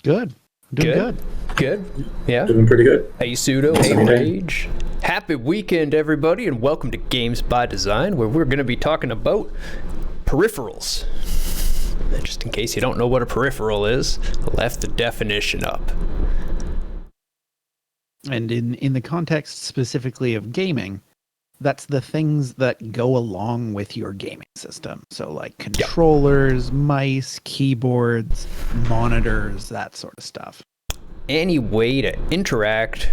Good. Doing good. Good. Yeah. Doing pretty good. Hey, Pseudo. Hey, Rage. Happy weekend, everybody, and welcome to Games by Design, where we're going to be talking about peripherals. Just in case you don't know what a peripheral is, I left the definition up. And in the context specifically of gaming, that's the things that go along with your gaming system. So like controllers, mice, keyboards, monitors, that sort of stuff. Any way to interact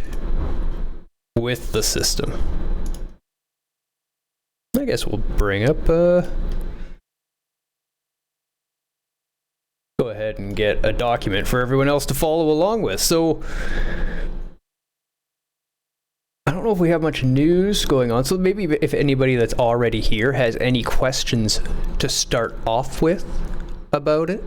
with the system. I guess we'll bring up go ahead and get a document for everyone else to follow along with. So I don't know if we have much news going on, so maybe if anybody that's already here has any questions to start off with about it,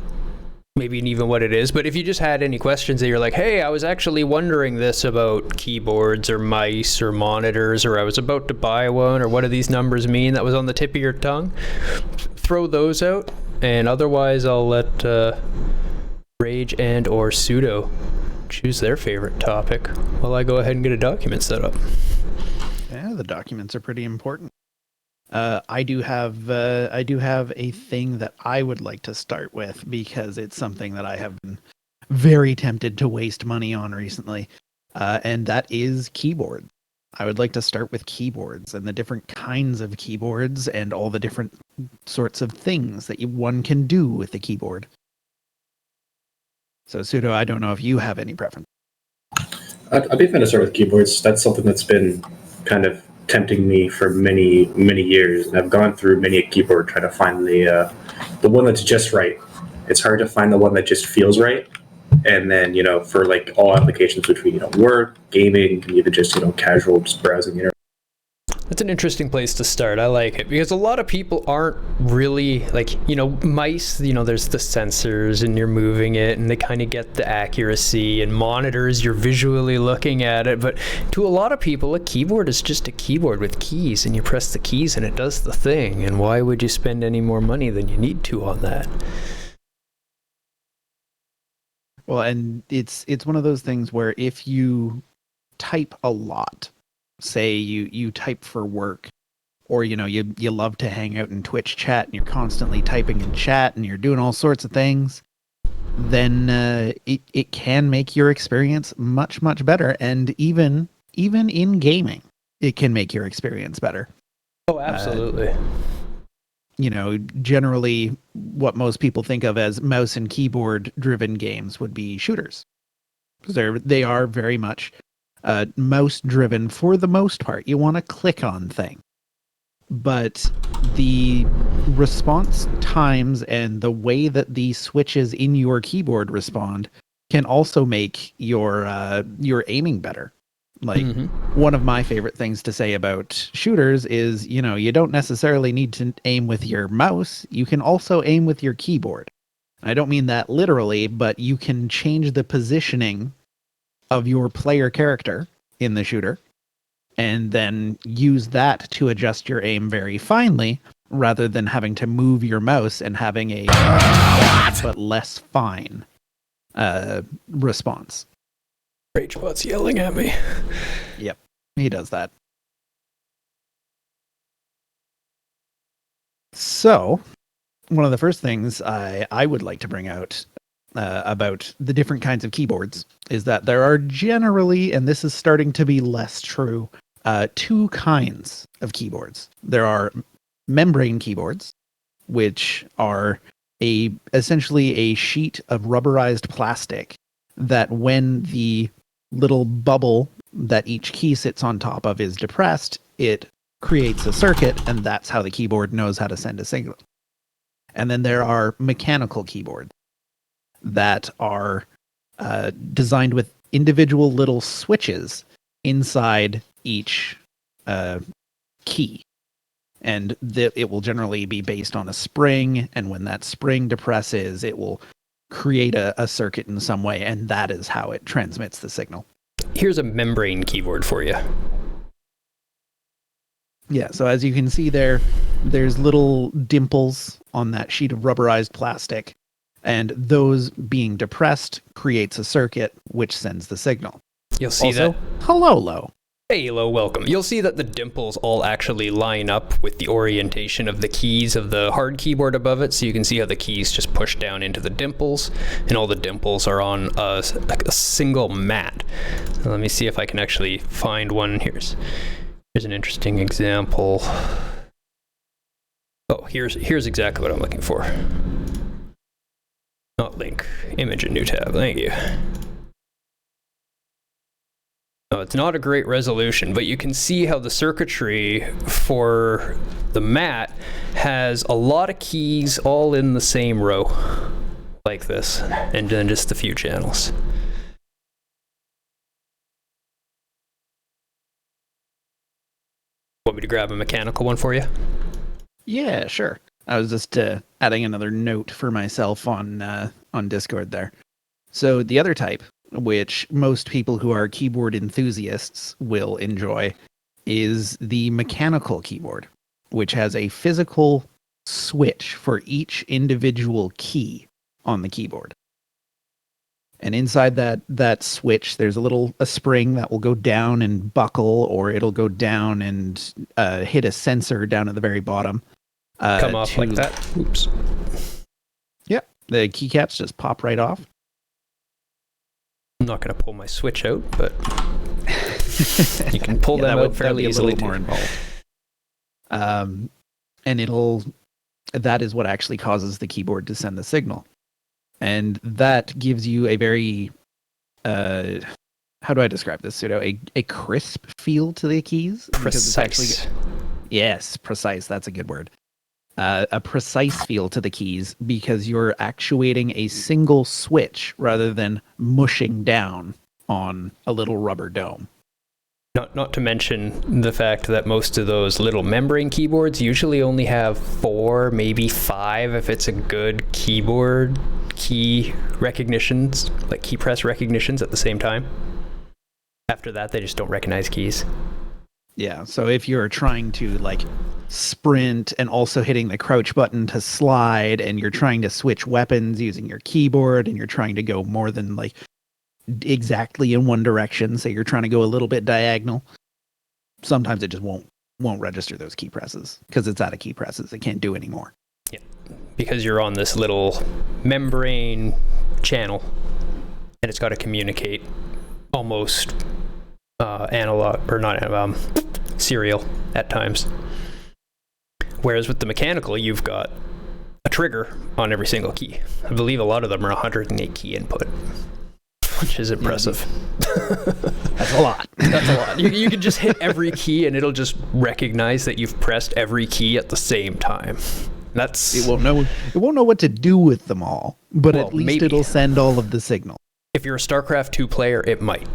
maybe even what it is, but if you just had any questions that you're like, hey, I was actually wondering this about keyboards or mice or monitors, or I was about to buy one, or what do these numbers mean, that was on the tip of your tongue, throw those out, and otherwise I'll let Rage and or Pseudo choose their favorite topic while I go ahead and get a document set up. Yeah, the documents are pretty important. I do have a thing that I would like to start with because it's something that I have been very tempted to waste money on recently, and that is keyboards. I would like to start with keyboards and the different kinds of keyboards and all the different sorts of things that one can do with the keyboard. So, Pseudo, I don't know if you have any preference. I'd be fine to start with keyboards. That's something that's been kind of tempting me for many, many years. And I've gone through many a keyboard trying to find the one that's just right. It's hard to find the one that just feels right. And then, for like all applications between, work, gaming, and even just, casual, just browsing the internet. That's an interesting place to start. I like it because a lot of people aren't really like, mice, there's the sensors and you're moving it and they kind of get the accuracy, and monitors, you're visually looking at it. But to a lot of people, a keyboard is just a keyboard with keys, and you press the keys and it does the thing. And why would you spend any more money than you need to on that? Well, and it's one of those things where if you type a lot, say you type for work, or you love to hang out in Twitch chat and you're constantly typing in chat and you're doing all sorts of things, then it can make your experience much better. And even in gaming, it can make your experience better. Oh, absolutely. Generally what most people think of as mouse and keyboard driven games would be shooters. They are very much mouse driven for the most part. You want to click on things, but the response times and the way that the switches in your keyboard respond can also make your aiming better. Like one of my favorite things to say about shooters is, you don't necessarily need to aim with your mouse. You can also aim with your keyboard. I don't mean that literally, but you can change the positioning of your player character in the shooter, and then use that to adjust your aim very finely, rather than having to move your mouse and having a but less fine response. RageBot's yelling at me. Yep, he does that. So, one of the first things I would like to bring out about the different kinds of keyboards is that there are generally, and this is starting to be less true, two kinds of keyboards. There are membrane keyboards, which are essentially a sheet of rubberized plastic that when the little bubble that each key sits on top of is depressed, it creates a circuit, and that's how the keyboard knows how to send a signal. And then there are mechanical keyboards that are designed with individual little switches inside each key. And it will generally be based on a spring, and when that spring depresses, it will create a circuit in some way, and that is how it transmits the signal. Here's a membrane keyboard for you. Yeah, so as you can see there's little dimples on that sheet of rubberized plastic, And those being depressed creates a circuit which sends the signal. You'll see Also, that. hello, low. Hey, hello, welcome. You'll see that the dimples all actually line up with the orientation of the keys of the hard keyboard above it, so you can see how the keys just push down into the dimples, and all the dimples are on a single mat. Now, let me see if I can actually find one. Here's an interesting example. Oh, here's exactly what I'm looking for. Not link, image in new tab, thank you. No, it's not a great resolution, but you can see how the circuitry for the mat has a lot of keys all in the same row, like this, and then just a few channels. Want me to grab a mechanical one for you? Yeah, sure. I was just adding another note for myself on Discord there. So the other type, which most people who are keyboard enthusiasts will enjoy, is the mechanical keyboard, which has a physical switch for each individual key on the keyboard. And inside that switch, there's a spring that will go down and buckle, or it'll go down and hit a sensor down at the very bottom. Come off like that. Oops. Yep, the keycaps just pop right off. I'm not going to pull my switch out, but you can pull them out fairly easily. More involved. And that is what actually causes the keyboard to send the signal. And that gives you a very, how do I describe this, Pseudo? A crisp feel to the keys. Precise. Yes, precise. That's a good word. A precise feel to the keys because you're actuating a single switch rather than mushing down on a little rubber dome. Not to mention the fact that most of those little membrane keyboards usually only have 4, maybe 5 if it's a good keyboard, key recognitions, like key press recognitions at the same time. After that, they just don't recognize keys. Yeah, so if you're trying to sprint and also hitting the crouch button to slide, and you're trying to switch weapons using your keyboard, and you're trying to go more than exactly in one direction, say you're trying to go a little bit diagonal, sometimes it just won't register those key presses because it's out of key presses. It can't do anymore. Yeah, because you're on this little membrane channel, and it's got to communicate almost analog, or not serial at times. Whereas with the mechanical, you've got a trigger on every single key. I believe a lot of them are 108 key input, which is impressive. That's a lot. That's a lot. You can just hit every key and it'll just recognize that you've pressed every key at the same time. It won't know what to do with them all, but at least maybe it'll send all of the signal. If you're a StarCraft 2 player, it might.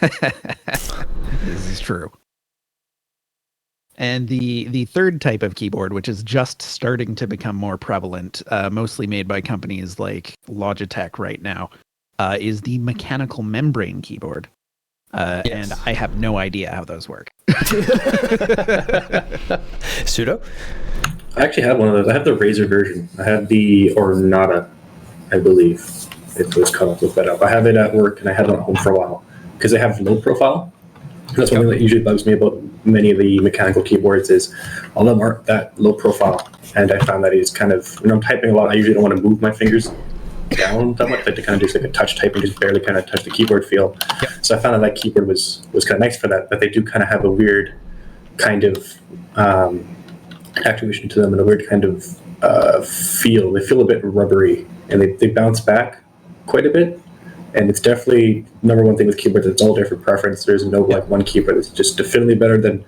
This is true. And the third type of keyboard, which is just starting to become more prevalent, mostly made by companies like Logitech right now, is the mechanical membrane keyboard. Yes. And I have no idea how those work. Pseudo? I actually have one of those. I have the Razer version. I have the Ornata, I believe it was called. Look that up. I have it at work, and I had it at home for a while because they have low profile. That's one thing that usually bugs me about many of the mechanical keyboards is all of them aren't that low profile. And I found that it's kind of, when I'm typing a lot, I usually don't want to move my fingers down that much. I like to kind of do a touch type and just barely kind of touch the keyboard feel. Yep. So I found that keyboard was kind of nice for that, but they do kind of have a weird kind of activation to them and a weird kind of feel. They feel a bit rubbery and they bounce back quite a bit. And it's definitely number one thing with keyboards. It's all different preference. There's no one keyboard that's just definitely better than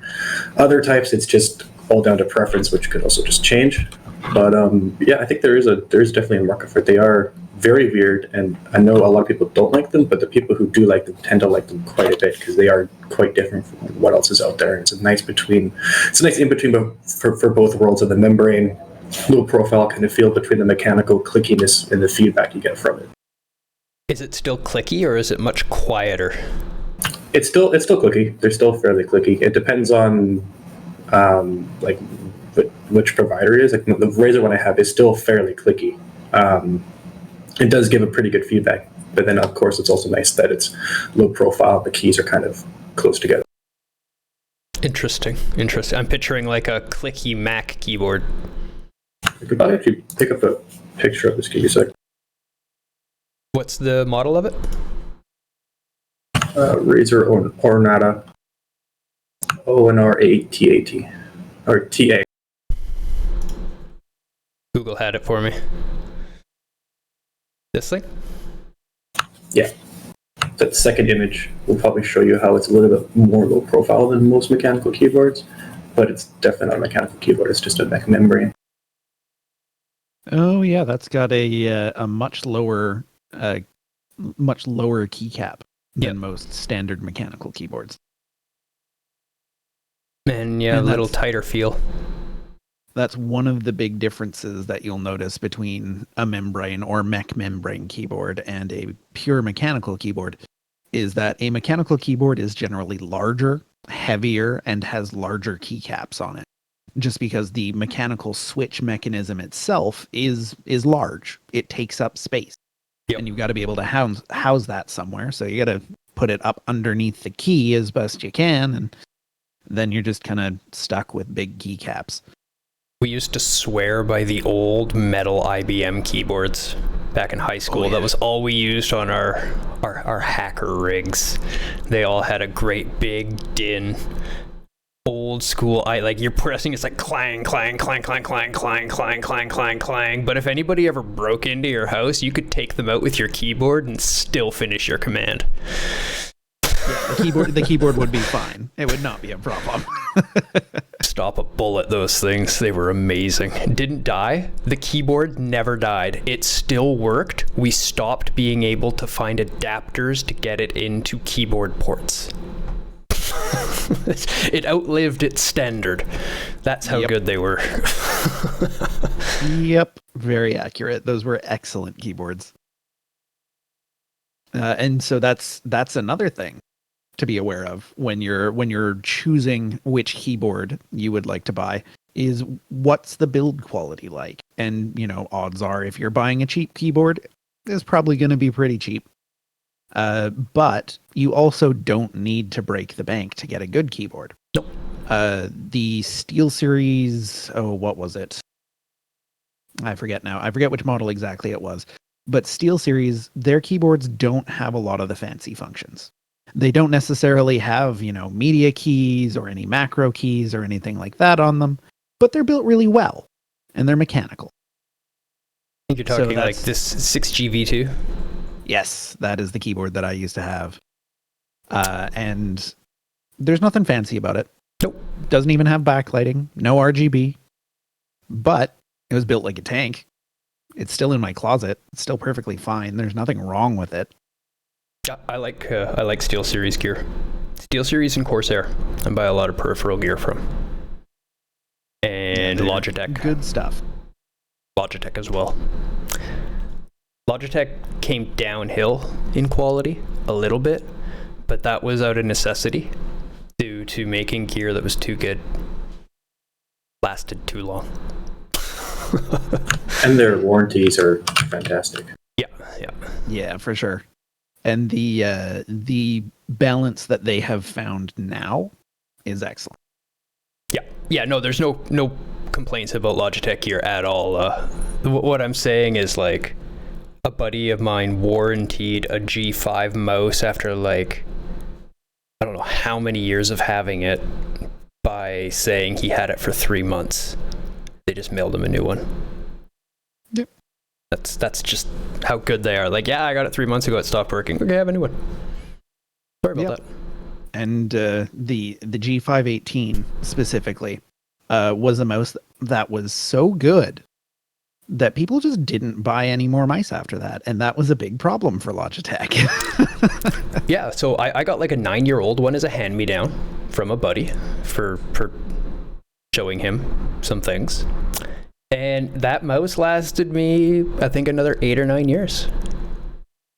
other types. It's just all down to preference, which could also just change. But I think there's definitely a market for it. They are very weird, and I know a lot of people don't like them, but the people who do like them tend to like them quite a bit because they are quite different from what else is out there. It's a nice in between for both worlds of the membrane, low profile kind of feel between the mechanical clickiness and the feedback you get from it. Is it still clicky, or is it much quieter? It's still clicky. They're still fairly clicky. It depends on which provider it is. Like the Razer one I have is still fairly clicky. It does give a pretty good feedback, but then of course it's also nice that it's low profile. The keys are kind of close together. Interesting. I'm picturing like a clicky Mac keyboard. I could probably actually pick up a picture of this. Give you a sec. What's the model of it? Razer Ornata ONR8TAT or TA. Google had it for me. This thing? Yeah. That second image will probably show you how it's a little bit more low profile than most mechanical keyboards, but it's definitely not a mechanical keyboard. It's just a mech membrane. Oh yeah, that's got a much lower keycap than most standard mechanical keyboards. And yeah, And a little that's- tighter feel. That's one of the big differences that you'll notice between a membrane or mech membrane keyboard and a pure mechanical keyboard, is that a mechanical keyboard is generally larger, heavier, and has larger keycaps on it. Just because the mechanical switch mechanism itself is large. It takes up space. Yep. And you've got to be able to house that somewhere. So you got to put it up underneath the key as best you can, and then you're just kind of stuck with big keycaps. We used to swear by the old metal IBM keyboards back in high school. Oh, yeah. That was all we used on our hacker rigs. They all had a great big din. Old school, like you're pressing, it's like clang, clang, clang, clang, clang, clang, clang, clang, clang, clang. But if anybody ever broke into your house, you could take them out with your keyboard and still finish your command. Yeah, the keyboard would be fine. It would not be a problem. Stop a bullet, those things. They were amazing. Didn't die. The keyboard never died. It still worked. We stopped being able to find adapters to get it into keyboard ports. It outlived its standard. That's how good they were. Yep, very accurate. Those were excellent keyboards. And so that's another thing to be aware of when you're choosing which keyboard you would like to buy, is what's the build quality like. And odds are if you're buying a cheap keyboard, it's probably going to be pretty cheap. But you also don't need to break the bank to get a good keyboard. Nope. The SteelSeries, what was it? I forget now. I forget which model exactly it was. But SteelSeries, their keyboards don't have a lot of the fancy functions. They don't necessarily have, media keys or any macro keys or anything like that on them, but they're built really well, and they're mechanical. I think you're talking like this 6GV2? Yes, that is the keyboard that I used to have. And there's nothing fancy about it. Nope. Doesn't even have backlighting, no RGB, but it was built like a tank. It's still in my closet. It's still perfectly fine. There's nothing wrong with it. Yeah, I like SteelSeries gear. SteelSeries and Corsair. I buy a lot of peripheral gear from. And Logitech. Good stuff. Logitech as well. Logitech came downhill in quality a little bit, but that was out of necessity due to making gear that was too good. Lasted too long. And their warranties are fantastic. Yeah, for sure. And the balance that they have found now is excellent. Yeah. No, there's no complaints about Logitech gear at all. What I'm saying is, like, a buddy of mine warrantied a G5 mouse after, like, I don't know how many years of having it, by saying he had it for 3 months. They just mailed him a new one. Yep. That's just how good they are. Like, yeah, I got it 3 months ago. It stopped working. Okay, I have a new one. Sorry about that. And the G518 specifically was a mouse that was so good that people just didn't buy any more mice after that, and that was a big problem for Logitech. Yeah, so I got like a 9-year-old one as a hand-me-down from a buddy for showing him some things. And that mouse lasted me, I think, another 8 or 9 years.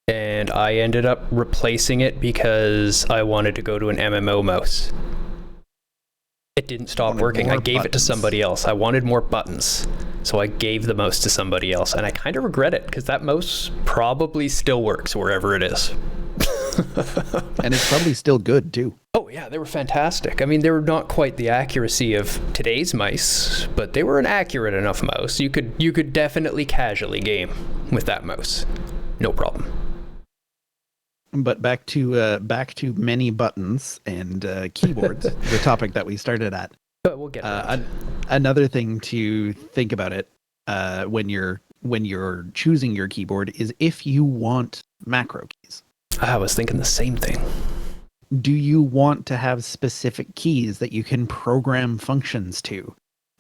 And I ended up replacing it because I wanted to go to an MMO mouse. It didn't stop Wanted working. I more gave it to buttons. somebody else. I wanted more buttons. So I gave the mouse to somebody else. And I kind of regret it because that mouse probably still works wherever it is. And it's probably still good too. Oh yeah, they were fantastic. I mean, they were not quite the accuracy of today's mice, but they were an accurate enough mouse. You could definitely casually game with that mouse. No problem. But back to many buttons and keyboards, the topic that we started at. But we'll get around. Another thing to think about it when you're choosing your keyboard is if you want macro keys. I was thinking the same thing. Do you want to have specific keys that you can program functions to,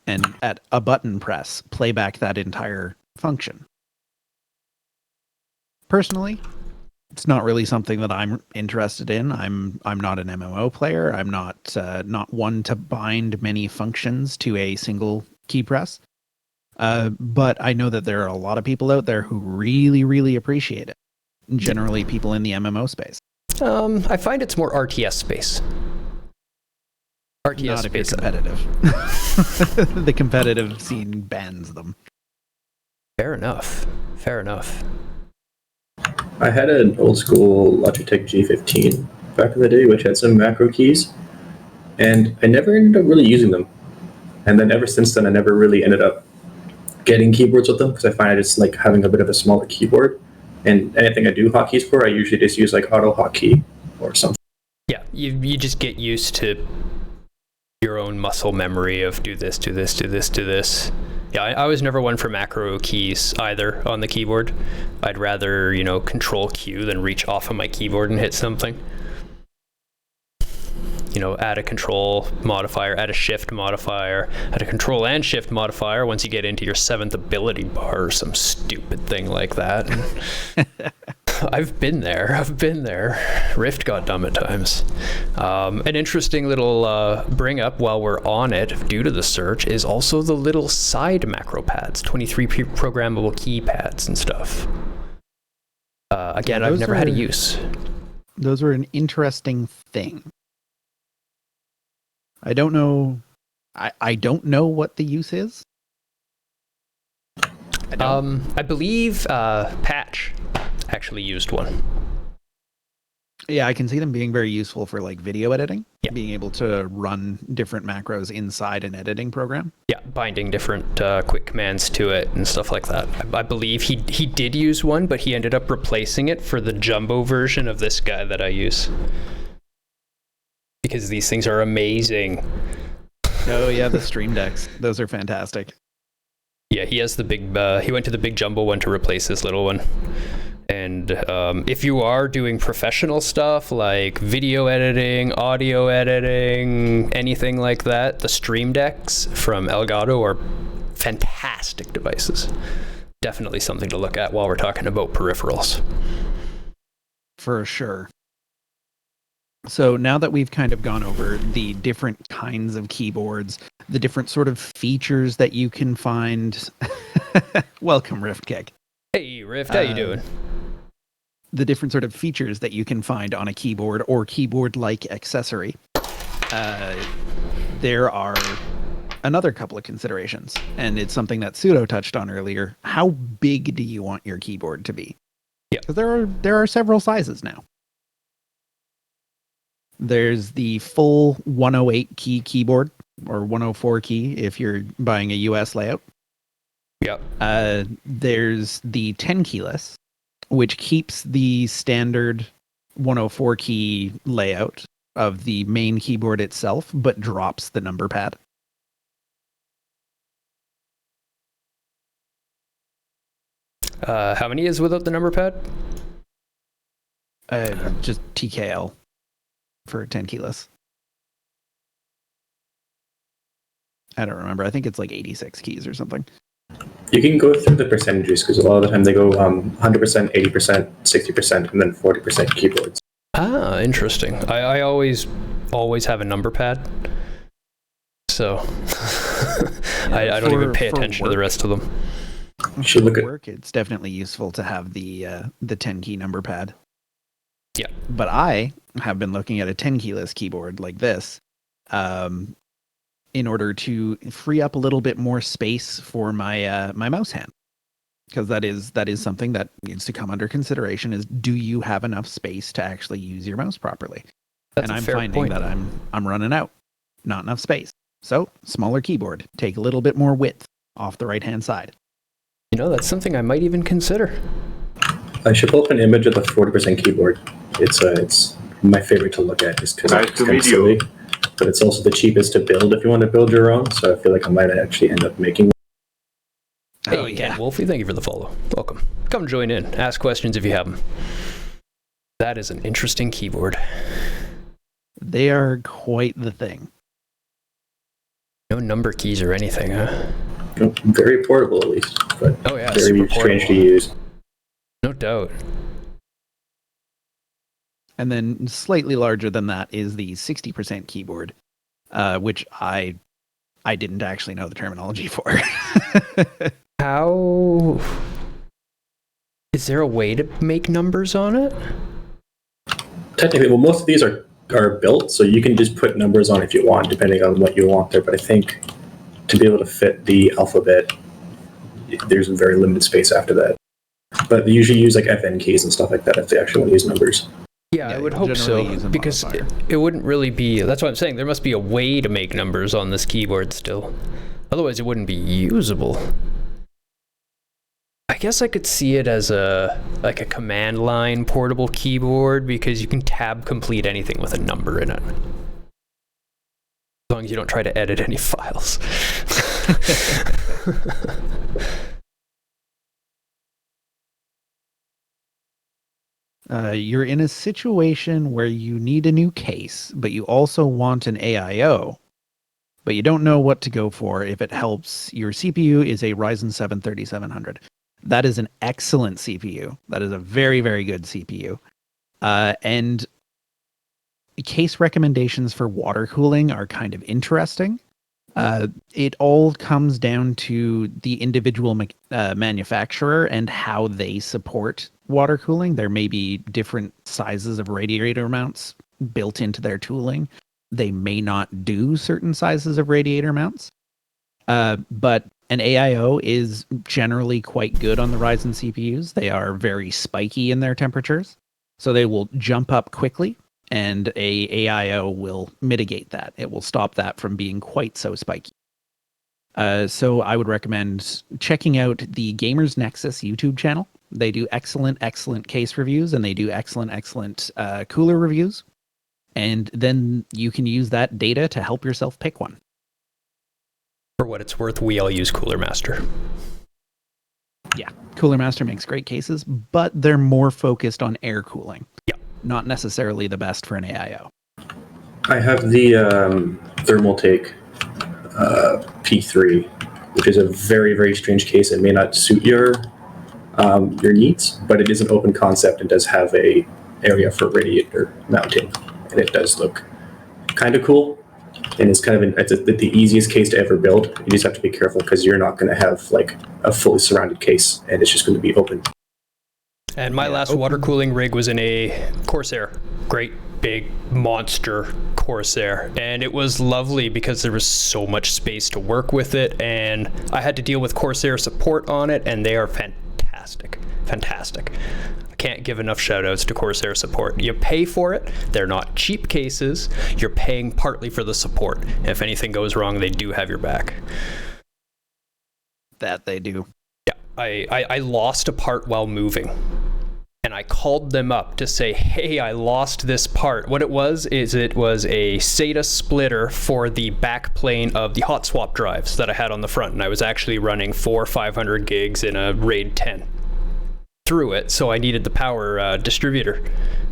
and at a button press play back that entire function? Personally, it's not really something that I'm interested in. I'm not an MMO player. I'm not one to bind many functions to a single key press. But I know that there are a lot of people out there who really, really appreciate it. Generally, people in the MMO space. I find it's more RTS space. RTS Not if you're space. competitive. The competitive scene bans them. Fair enough. Fair enough. I had an old school Logitech G15 back in the day, which had some macro keys, and I never ended up really using them. And then ever since then, I never really ended up getting keyboards with them because I find I just like having a bit of a smaller keyboard. And anything I do hotkeys for, I usually just use like auto hotkey or something. Yeah, you just get used to your own muscle memory of do this, do this, do this, do this. Yeah, I was never one for macro keys either on the keyboard. I'd rather, control Q than reach off of my keyboard and hit something. Add a control modifier, add a shift modifier, add a control and shift modifier once you get into your 7th ability bar or some stupid thing like that. I've been there. Rift got dumb at times. An interesting little bring up while we're on it, due to the search, is also the little side macro pads, 23 programmable keypads and stuff. Again, I've never had a use. Those are an interesting thing. I don't know. I don't know what the use is. I believe Patch actually used one. Yeah, I can see them being very useful for like video editing. Yeah. Being able to run different macros inside an editing program. Yeah, binding different quick commands to it and stuff like that. I believe he did use one, but he ended up replacing it for the jumbo version of this guy that I use. Because these things are amazing. Oh yeah, the Stream Decks. Those are fantastic. Yeah, he has the big, he went to the big jumbo one to replace this little one. And if you are doing professional stuff like video editing, audio editing, anything like that, the Stream Decks from Elgato are fantastic devices. Definitely something to look at while we're talking about peripherals. For sure. So now that we've kind of gone over the different kinds of keyboards, the different sort of features that you can find. Welcome, Rift Kick. Hey, Rift, how you doing? The different sort of features that you can find on a keyboard or keyboard-like accessory. There are another couple of considerations, and it's something that Pseudo touched on earlier. How big do you want your keyboard to be? Yeah, because there are several sizes now. There's the full 108 key keyboard, or 104 key if you're buying a US layout. Yep. There's the 10 keyless, which keeps the standard 104 key layout of the main keyboard itself, but drops the number pad. How many is without the number pad? Just TKL. For 10 keyless. I don't remember. I think it's like 86 keys or something. You can go through the percentages because a lot of the time they go 100%, 80%, 60%, and then 40% keyboards. Ah, interesting. I always have a number pad. So I don't even pay attention to the rest of them. Should look at work. It's definitely useful to have the 10 key number pad. Yeah. But I have been looking at a 10 keyless keyboard like this. in order to free up a little bit more space for my my mouse hand, because that is something that needs to come under consideration. Is, do you have enough space to actually use your mouse properly? That's and a I'm fair finding point. that I'm running out, not enough space. So smaller keyboard, take a little bit more width off the right hand side. You know, that's something I might even consider. I should pull up an image of the 40% keyboard. It's my favorite to look at just because Nice it's to kind meet of you. silly. But it's also the cheapest to build if you want to build your own. So I feel like I might actually end up making one. Hey, Oh, yeah. Ken Wolfie, thank you for the follow. Welcome. Come join in. Ask questions if you have them. That is an interesting keyboard. They are quite the thing. No number keys or anything, huh? Very portable, at least. But Oh yeah, very super strange to portable. use. No doubt. And then slightly larger than that is the 60% keyboard, which I didn't actually know the terminology for. How... Is there a way to make numbers on it? Technically, well, most of these are built, so you can just put numbers on if you want, depending on what you want there. But I think to be able to fit the alphabet, there's very limited space after that. But they usually use like FN keys and stuff like that if they actually want to use numbers. Yeah, Yeah, I would you'll hope generally so, use a because modifier. it wouldn't really be... That's what I'm saying. There must be a way to make numbers on this keyboard still. Otherwise, it wouldn't be usable. I guess I could see it as a command line portable keyboard, because you can tab complete anything with a number in it. As long as you don't try to edit any files. You're in a situation where you need a new case, but you also want an AIO, but you don't know what to go for if it helps. Your CPU is a Ryzen 7 3700. That is an excellent CPU. That is a very, very good CPU. And case recommendations for water cooling are kind of interesting. It all comes down to the individual manufacturer and how they support water cooling. There may be different sizes of radiator mounts built into their tooling. They may not do certain sizes of radiator mounts. But an AIO is generally quite good on the Ryzen CPUs. They are very spiky in their temperatures, so they will jump up quickly, and a AIO will mitigate that. It will stop that from being quite so spiky. So I would recommend checking out the Gamers Nexus YouTube channel. They do excellent case reviews, and they do excellent cooler reviews. And then you can use that data to help yourself pick one. For what it's worth, we all use Cooler Master. Yeah, Cooler Master makes great cases, but they're more focused on air cooling. Yeah. Not necessarily the best for an AIO. I have the Thermaltake P3, which is a very, very strange case. It may not suit your needs, but it is an open concept and does have a area for radiator mounting, and it does look kind of cool. And it's kind of it's the easiest case to ever build. You just have to be careful because you're not going to have like a fully surrounded case, and it's just going to be open. And my last water cooling rig was in a Corsair. Great big monster Corsair. And it was lovely because there was so much space to work with it, and I had to deal with Corsair support on it, and they are fantastic. Fantastic. I can't give enough shout outs to Corsair support. You pay for it. They're not cheap cases. You're paying partly for the support. If anything goes wrong, they do have your back. That they do. Yeah, I lost a part while moving, and I called them up to say, hey, I lost this part. What it was is it was a SATA splitter for the back plane of the hot swap drives that I had on the front, and I was actually running 500 gigs in a RAID 10 through it, so I needed the power distributor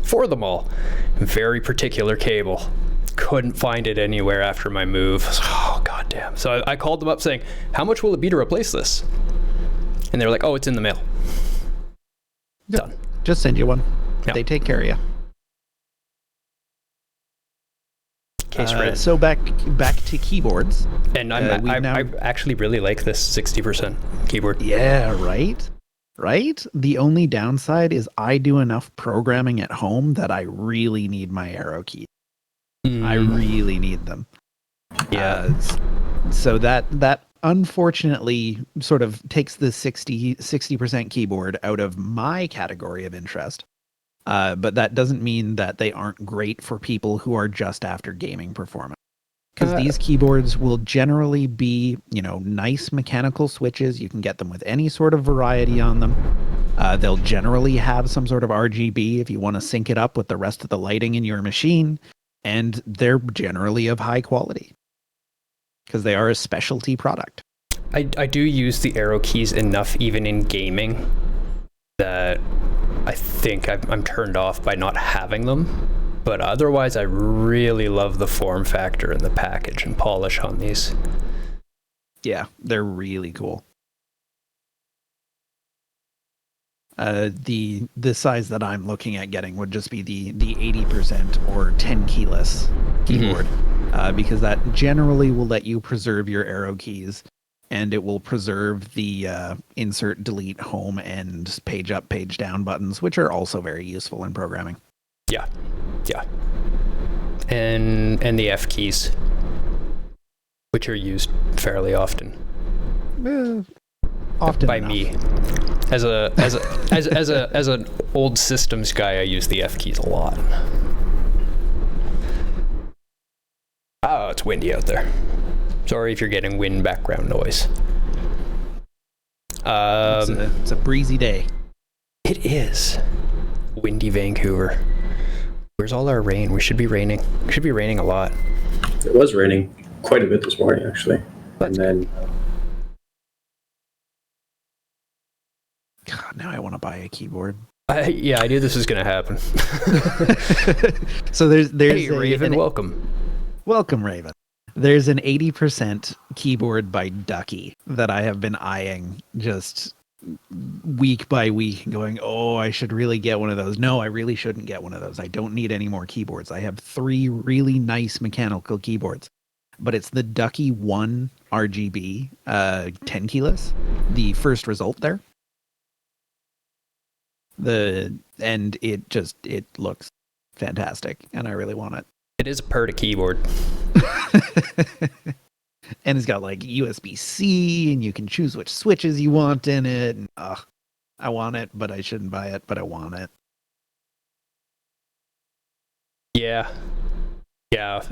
for them all. Very particular cable. Couldn't find it anywhere after my move. Oh, goddamn. So I called them up saying, how much will it be to replace this? And they were like, oh, it's in the mail. Done. Just send you one. Yeah. They take care of you. Case ready. So back to keyboards. And I I actually really like this 60% keyboard. Yeah, right? Right? The only downside is I do enough programming at home that I really need my arrow keys. I really need them. Yeah. So that unfortunately sort of takes the 60% keyboard out of my category of interest. But that doesn't mean that they aren't great for people who are just after gaming performance. Because these keyboards will generally be, nice mechanical switches. You can get them with any sort of variety on them. They'll generally have some sort of RGB if you want to sync it up with the rest of the lighting in your machine. And they're generally of high quality because they are a specialty product. I do use the arrow keys enough even in gaming that I think I'm turned off by not having them. But otherwise, I really love the form factor and the package and polish on these. Yeah, they're really cool. The size that I'm looking at getting would just be the 80% or 10 keyless keyboard, because that generally will let you preserve your arrow keys, and it will preserve the insert, delete, home, and page up, page down buttons, which are also very useful in programming. Yeah. And the F keys, which are used fairly often. Often by enough. me. As an old systems guy, I use the F keys a lot. Oh, it's windy out there. Sorry if you're getting wind background noise. It's a breezy day. It is. Windy Vancouver. Where's all our rain? We should be raining. It should be raining a lot. It was raining quite a bit this morning, actually. And then... God, now I want to buy a keyboard. I knew this was going to happen. So there's hey, Raven, welcome. Welcome, Raven. There's an 80% keyboard by Ducky that I have been eyeing just week by week, going, oh, I should really get one of those. No, I really shouldn't get one of those. I don't need any more keyboards. I have 3 really nice mechanical keyboards, but it's the Ducky 1 RGB 10 keyless, the first result there. And it looks fantastic, and I really want it. It is a PERTA keyboard. And it's got like USB-C, and you can choose which switches you want in it. And, I want it, but I shouldn't buy it, but I want it. Yeah.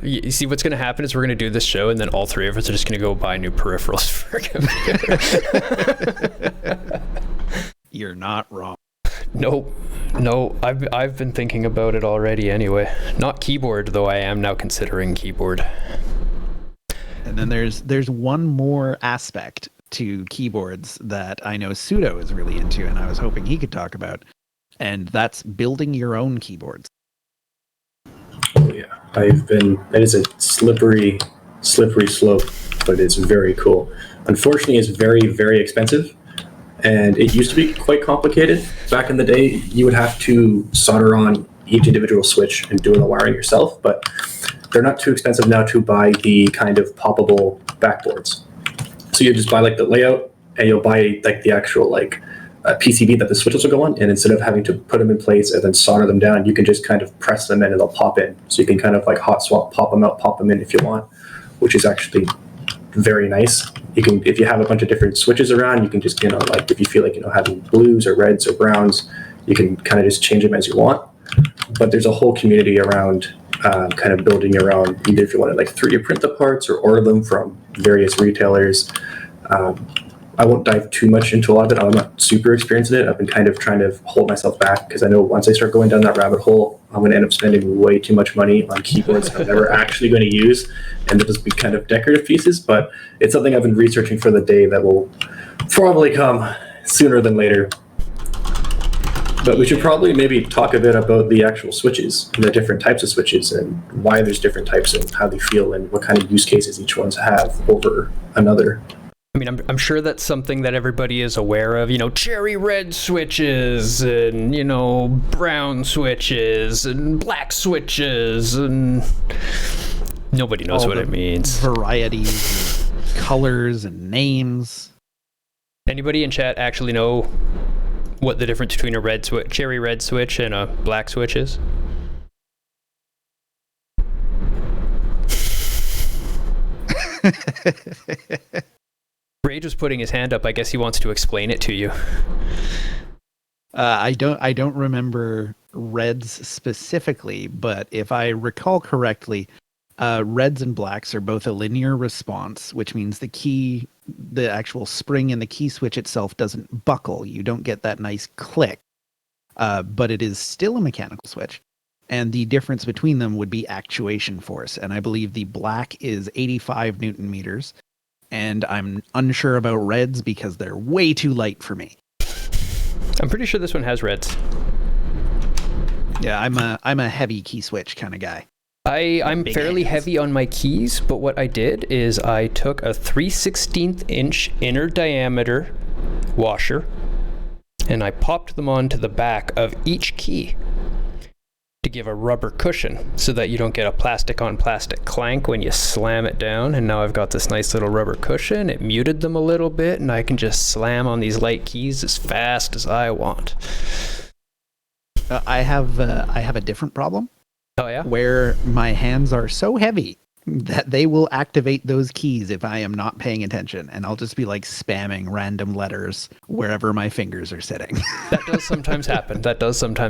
You see, what's going to happen is we're going to do this show, and then all 3 of us are just going to go buy new peripherals for a computer. You're not wrong. No, I've been thinking about it already anyway. Not keyboard, though I am now considering keyboard. And then there's one more aspect to keyboards that I know Pseudo is really into, and I was hoping he could talk about, and that's building your own keyboards. Oh yeah, that is a slippery slope, but it's very cool. Unfortunately, it's very, very expensive. And it used to be quite complicated. Back in the day, you would have to solder on each individual switch and do all the wiring yourself, but they're not too expensive now to buy the kind of poppable backboards. So you just buy like the layout, and you'll buy like the actual like PCB that the switches will go on, and instead of having to put them in place and then solder them down, you can just kind of press them in and they'll pop in. So you can kind of like hot swap, pop them out, pop them in if you want, which is actually very nice. You can, if you have a bunch of different switches around, you can just, like if you feel like, having blues or reds or browns, you can kind of just change them as you want. But there's a whole community around kind of building your own, either if you want to like 3D print the parts or order them from various retailers. I won't dive too much into a lot of it. I'm not super experienced in it. I've been kind of trying to hold myself back because I know once I start going down that rabbit hole, I'm going to end up spending way too much money on keyboards I'm never actually going to use, and they'll just be kind of decorative pieces. But it's something I've been researching for the day that will probably come sooner than later. But we should probably maybe talk a bit about the actual switches and the different types of switches and why there's different types and how they feel and what kind of use cases each one's have over another. I mean, I'm sure that's something that everybody is aware of, cherry red switches and, brown switches and black switches, and nobody knows what it means. Varieties, colors, and names. Anybody in chat actually know what the difference between a cherry red switch and a black switch is? Rage was putting his hand up. I guess he wants to explain it to you. I don't remember reds specifically, but if I recall correctly, reds and blacks are both a linear response, which means the actual spring in the key switch itself doesn't buckle. You don't get that nice click, but it is still a mechanical switch. And the difference between them would be actuation force. And I believe the black is 85 Newton meters. And I'm unsure about reds because they're way too light for me. I'm pretty sure this one has reds. Yeah, I'm a heavy key switch kind of guy. I'm fairly heavy on my keys, but what I did is I took a 3/16 inch inner diameter washer and I popped them onto the back of each key to give a rubber cushion so that you don't get a plastic on plastic clank when you slam it down. And now I've got this nice little rubber cushion. It muted them a little bit and I can just slam on these light keys as fast as I want. I have a different problem. Oh yeah? Where my hands are so heavy that they will activate those keys if I am not paying attention, and I'll just be like spamming random letters wherever my fingers are sitting. That does sometimes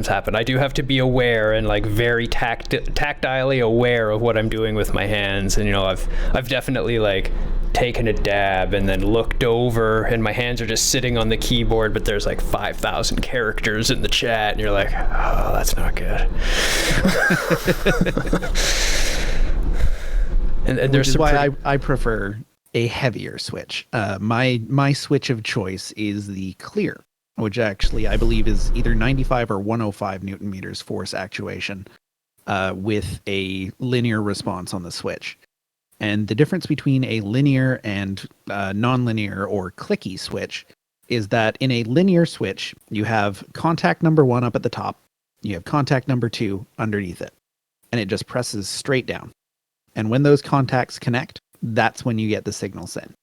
happen. I do have to be aware and like very tactilely aware of what I'm doing with my hands. And I've definitely like taken a dab and then looked over and my hands are just sitting on the keyboard, but there's like 5,000 characters in the chat and you're like, oh, that's not good. And which is why I prefer a heavier switch. My switch of choice is the clear, which actually I believe is either 95 or 105 Newton meters force actuation with a linear response on the switch. And the difference between a linear and non-linear or clicky switch is that in a linear switch, you have contact number 1 up at the top, you have contact number 2 underneath it, and it just presses straight down. And when those contacts connect, that's when you get the signal sent.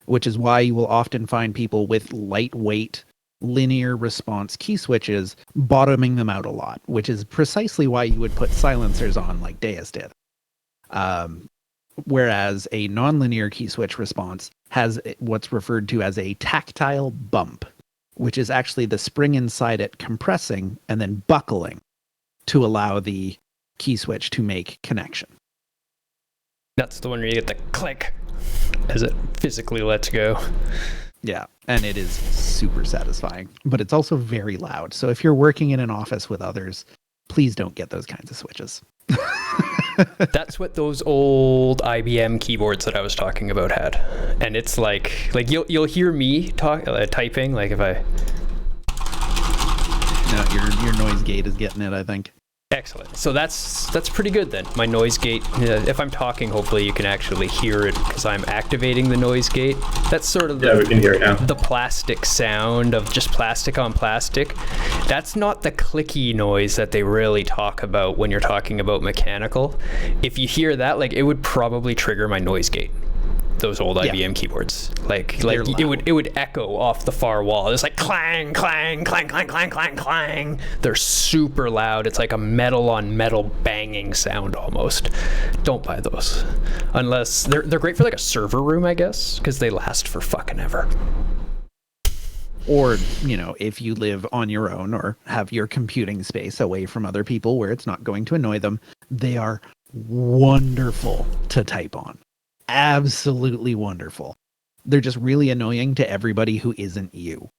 Which is why you will often find people with lightweight linear response key switches bottoming them out a lot, which is precisely why you would put silencers on like Deus did. Whereas a nonlinear key switch response has what's referred to as a tactile bump, which is actually the spring inside it compressing and then buckling to allow the key switch to make connection. That's the one where you get the click as it physically lets go. Yeah, and it is super satisfying, but it's also very loud. So if you're working in an office with others, please don't get those kinds of switches. That's what those old IBM keyboards that I was talking about had. And it's like you'll hear me typing, like if I... No, your noise gate is getting it, I think. Excellent. So that's pretty good then. My noise gate, if I'm talking, hopefully you can actually hear it because I'm activating the noise gate. That's sort of we can hear it now. The plastic sound of just plastic on plastic. That's not the clicky noise that they really talk about when you're talking about mechanical. If you hear that, like it would probably trigger my noise gate. Those old IBM keyboards, like it would echo off the far wall. It's like clang, clang, clang, clang, clang, clang, clang. They're super loud. It's like a metal on metal banging sound almost. Don't buy those, unless they're great for like a server room, I guess, because they last for fucking ever. Or, if you live on your own or have your computing space away from other people where it's not going to annoy them, they are wonderful to type on. Absolutely wonderful. They're just really annoying to everybody who isn't you.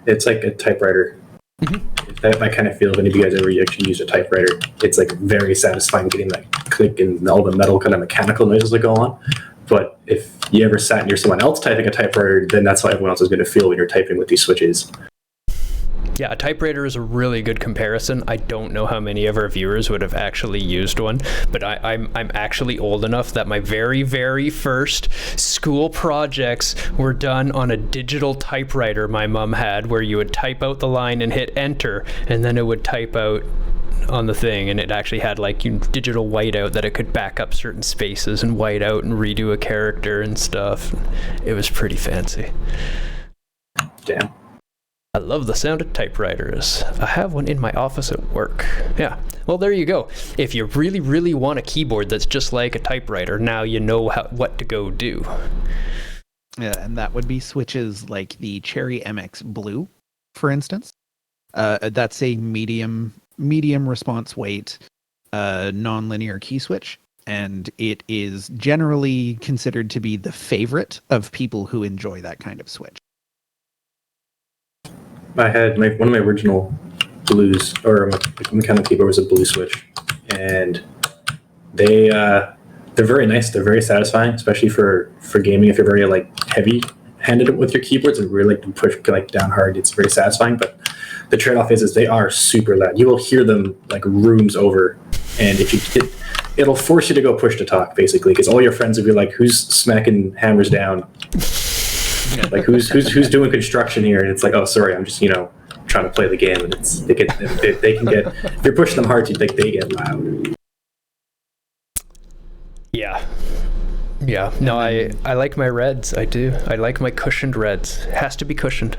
It's like a typewriter. Mm-hmm. I kind of feel if any of you guys ever actually use a typewriter, it's like very satisfying getting that click and all the metal kind of mechanical noises that go on. But if you ever sat near someone else typing a typewriter, then that's how everyone else is going to feel when you're typing with these switches. Yeah, a typewriter is a really good comparison. I don't know how many of our viewers would have actually used one, but I'm actually old enough that my very, very first school projects were done on a digital typewriter my mom had, where you would type out the line and hit enter, and then it would type out on the thing, and it actually had like digital whiteout that it could back up certain spaces and white out and redo a character and stuff. It was pretty fancy. Damn. I love the sound of typewriters. I have one in my office at work. Yeah. Well, there you go. If you really, really want a keyboard that's just like a typewriter, now you know what to go do. Yeah, and that would be switches like the Cherry MX Blue, for instance. That's a medium response weight non-linear key switch, and it is generally considered to be the favorite of people who enjoy that kind of switch. I had one of my original blues, or my mechanical keyboard was a blue switch, and they're very nice. They're very satisfying, especially for gaming. If you're very like heavy-handed with your keyboards and really like to push like down hard, it's very satisfying. But the trade-off is they are super loud. You will hear them like rooms over, and if you it'll force you to go push to talk basically, because all your friends will be like, "Who's smacking hammers down?" Like who's doing construction here? And it's like, oh, sorry, I'm just trying to play the game. And they can get, if you're pushing them hard, they get loud. Yeah. No, I like my reds. I do. I like my cushioned reds. Has to be cushioned.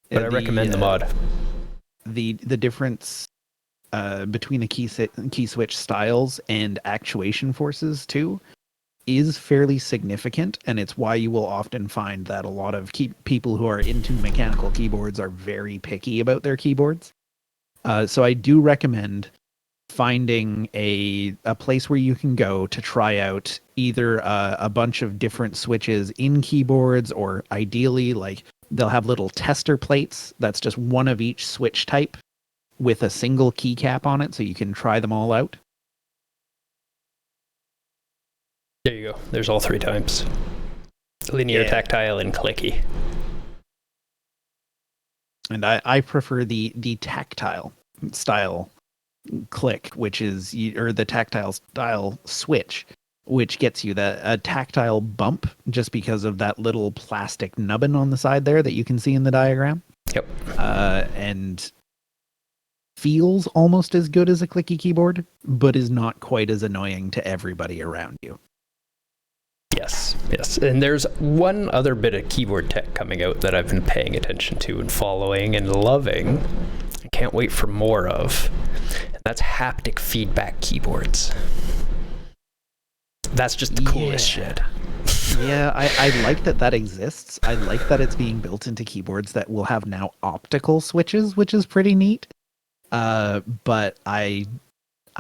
But I recommend the mod. The difference between the key switch styles and actuation forces too is fairly significant, and it's why you will often find that a lot of people who are into mechanical keyboards are very picky about their keyboards. So I do recommend finding a place where you can go to try out either a bunch of different switches in keyboards, or ideally like they'll have little tester plates that's just one of each switch type with a single keycap on it, so you can try them all out. There you go. There's all 3 types. Linear, tactile, and clicky. And I prefer the tactile style click, which is, or the tactile style switch, which gets you a tactile bump just because of that little plastic nubbin on the side there that you can see in the diagram. Yep. And feels almost as good as a clicky keyboard, but is not quite as annoying to everybody around you. Yes. And there's one other bit of keyboard tech coming out that I've been paying attention to and following and loving. I can't wait for more of. And that's haptic feedback keyboards. That's just the coolest shit. Yeah, I like that exists. I like that it's being built into keyboards that will have now optical switches, which is pretty neat. But I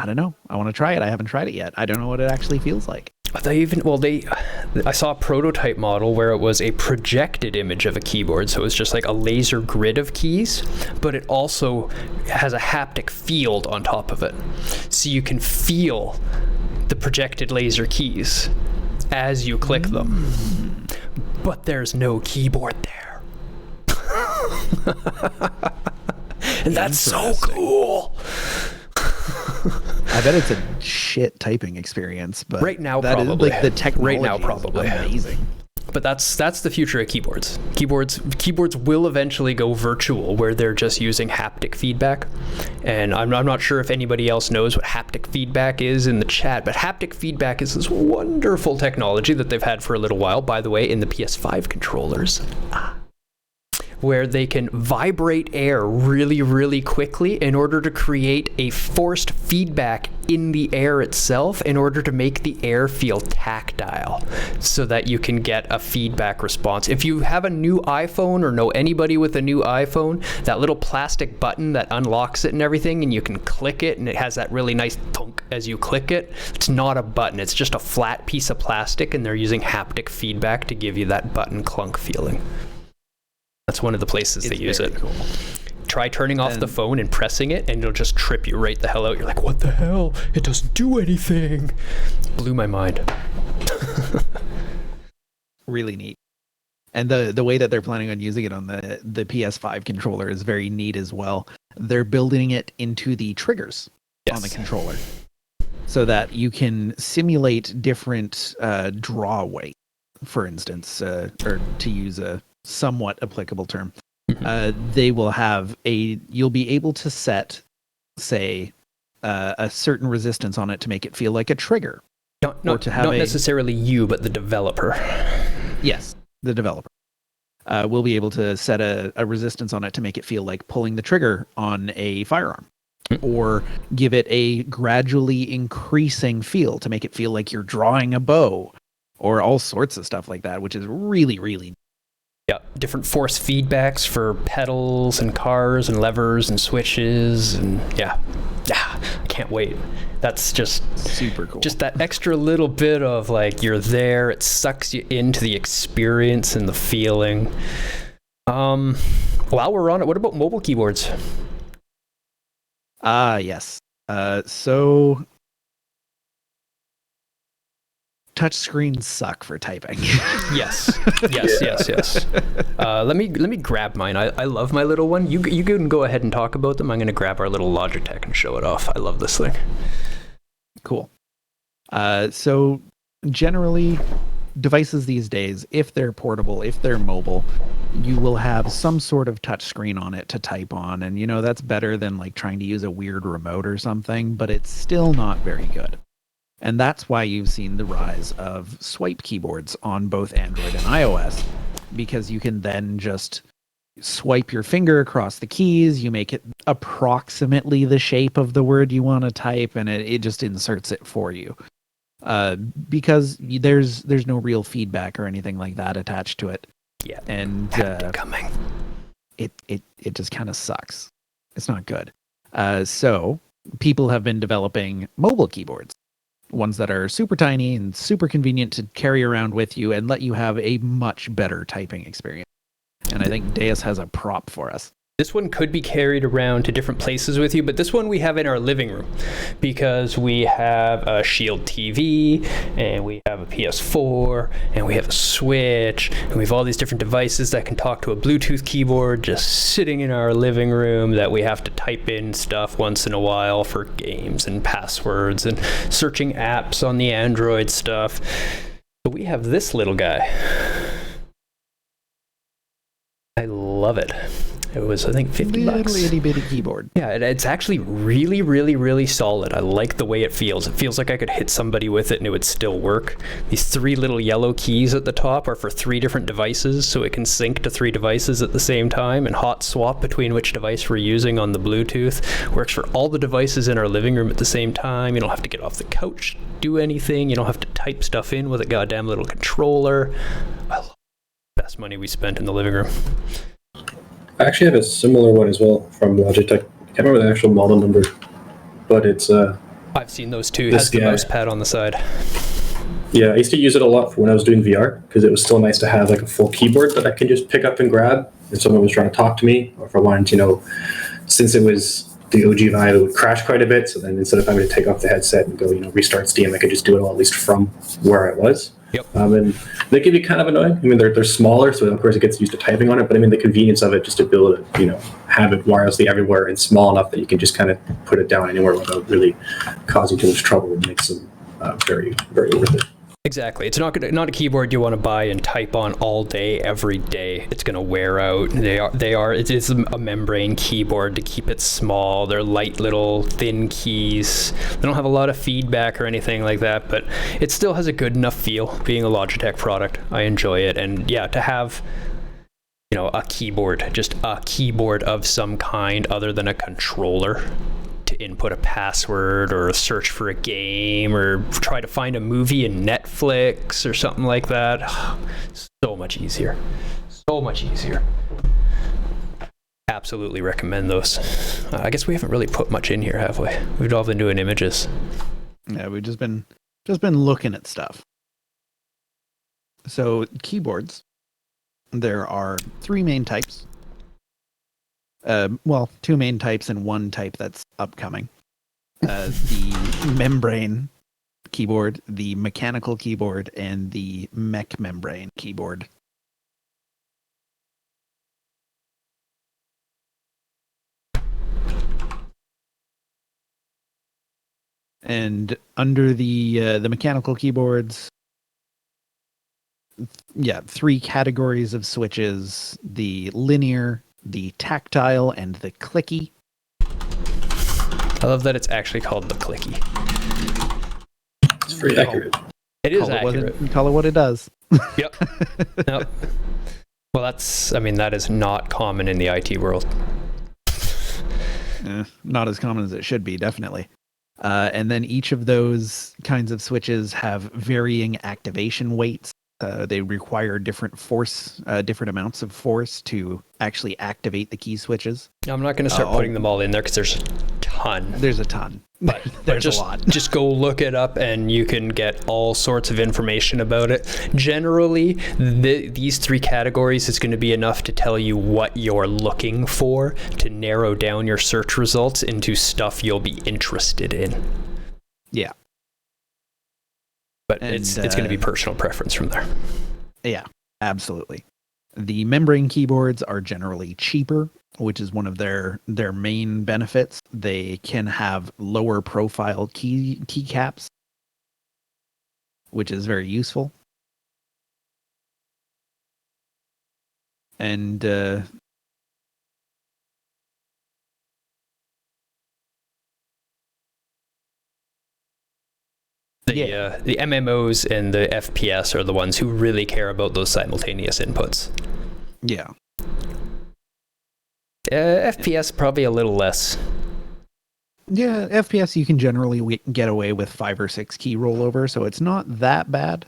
don't know. I want to try it. I haven't tried it yet. I don't know what it actually feels like. I saw a prototype model where it was a projected image of a keyboard, so it was just like a laser grid of keys, but it also has a haptic field on top of it. So you can feel the projected laser keys as you click them. But there's no keyboard there. And that's so cool. I bet it's a shit typing experience, but right now that probably. Is, like, the technology right now probably is amazing. But that's the future of keyboards. Keyboards will eventually go virtual, where they're just using haptic feedback. And I'm not sure if anybody else knows what haptic feedback is in the chat, but haptic feedback is this wonderful technology that they've had for a little while, by the way, in the PS5 controllers. Where they can vibrate air really, really quickly in order to create a forced feedback in the air itself in order to make the air feel tactile so that you can get a feedback response. If you have a new iPhone or know anybody with a new iPhone, that little plastic button that unlocks it and everything, and you can click it and it has that really nice thunk as you click it, it's not a button, it's just a flat piece of plastic, and they're using haptic feedback to give you that button clunk feeling. That's one of the places they use it. Cool. Try turning off the phone and pressing it, and it'll just trip you right the hell out. You're like, what the hell? It doesn't do anything. Blew my mind. Really neat. And the way that they're planning on using it on the PS5 controller is very neat as well. They're building it into the triggers on the controller so that you can simulate different draw weight, for instance, or to use a somewhat applicable term. They will have you'll be able to set, say, a certain resistance on it to make it feel like a trigger. Not necessarily you, but the developer. Yes, the developer. we'll be able to set a resistance on it to make it feel like pulling the trigger on a firearm, or give it a gradually increasing feel to make it feel like you're drawing a bow, or all sorts of stuff like that, which is really, really. Yeah, different force feedbacks for pedals and cars and levers and switches, and yeah, I can't wait. That's just super cool. Just that extra little bit of like you're there. It sucks you into the experience and the feeling. While we're on it, what about mobile keyboards? Yes. So touch screens suck for typing. Yes. Let me grab mine. I love my little one. You can go ahead and talk about them. I'm going to grab our little Logitech and show it off. I love this thing. Cool. So generally, devices these days, if they're portable, if they're mobile, you will have some sort of touch screen on it to type on. And, that's better than like trying to use a weird remote or something, but it's still not very good. And that's why you've seen the rise of swipe keyboards on both Android and iOS, because you can then just swipe your finger across the keys, you make it approximately the shape of the word you want to type, and it just inserts it for you. Because there's no real feedback or anything like that attached to it. Yeah. And coming. It just kind of sucks. It's not good. So people have been developing mobile keyboards, ones that are super tiny and super convenient to carry around with you and let you have a much better typing experience. And I think Deus has a prop for us. This one could be carried around to different places with you, but this one we have in our living room because we have a Shield TV and we have a PS4 and we have a Switch and we have all these different devices that can talk to a Bluetooth keyboard just sitting in our living room that we have to type in stuff once in a while for games and passwords and searching apps on the Android stuff. So we have this little guy. I love it. It was, I think, $50. Little itty bitty keyboard. Yeah, it's actually really, really, really solid. I like the way it feels. It feels like I could hit somebody with it and it would still work. These 3 little yellow keys at the top are for 3 different devices, so it can sync to 3 devices at the same time and hot swap between which device we're using on the Bluetooth. Works for all the devices in our living room at the same time. You don't have to get off the couch, do anything. You don't have to type stuff in with a goddamn little controller. I love the best money we spent in the living room. I actually have a similar one as well from Logitech. I can't remember the actual model number, but it's I've seen those too. It has the mouse pad on the side. Yeah, I used to use it a lot for when I was doing VR because it was still nice to have like a full keyboard that I can just pick up and grab if someone was trying to talk to me, or if I wanted, since it was the OG Vive, it would crash quite a bit. So then instead of having to take off the headset and go, restart Steam, I could just do it all at least from where I was. Yep. And they can be kind of annoying. I mean, they're smaller, so of course it gets used to typing on it. But I mean, the convenience of it, just to be able to, have it wirelessly everywhere and small enough that you can just kind of put it down anywhere without really causing too much trouble, makes them very, very worth it. Exactly. It's not a keyboard you want to buy and type on all day, every day. It's going to wear out. It is a membrane keyboard to keep it small. They're light little thin keys. They don't have a lot of feedback or anything like that, but it still has a good enough feel being a Logitech product. I enjoy it. And yeah, to have, a keyboard, just a keyboard of some kind other than a controller to input a password or search for a game or try to find a movie in Netflix or something like that. So much easier. Absolutely recommend those. I guess we haven't really put much in here, have we? We've all been doing images. Yeah, we've just been looking at stuff. So keyboards, there are 3 main types. 2 main types and 1 type that's upcoming. The membrane keyboard, the mechanical keyboard, and the mech membrane keyboard. And under the mechanical keyboards, 3 categories of switches: the linear, the tactile, and the clicky. I love that it's actually called the clicky. It's pretty accurate. It is accurate. Call it what it does. Yep. Well, that is not common in the IT world. Not as common as it should be, definitely. And then each of those kinds of switches have varying activation weights. They require different amounts of force to actually activate the key switches. I'm not going to start putting them all in there because there's a ton. There's a ton. But There's just, a lot. Just go look it up and you can get all sorts of information about it. Generally, these 3 categories is going to be enough to tell you what you're looking for to narrow down your search results into stuff you'll be interested in. Yeah. But it's going to be personal preference from there. Yeah, absolutely. The membrane keyboards are generally cheaper, which is one of their main benefits. They can have lower profile keycaps, which is very useful. And The MMOs and the FPS are the ones who really care about those simultaneous inputs. yeah. FPS probably a little less. Yeah, FPS you can generally get away with 5 or 6 key rollover, so it's not that bad.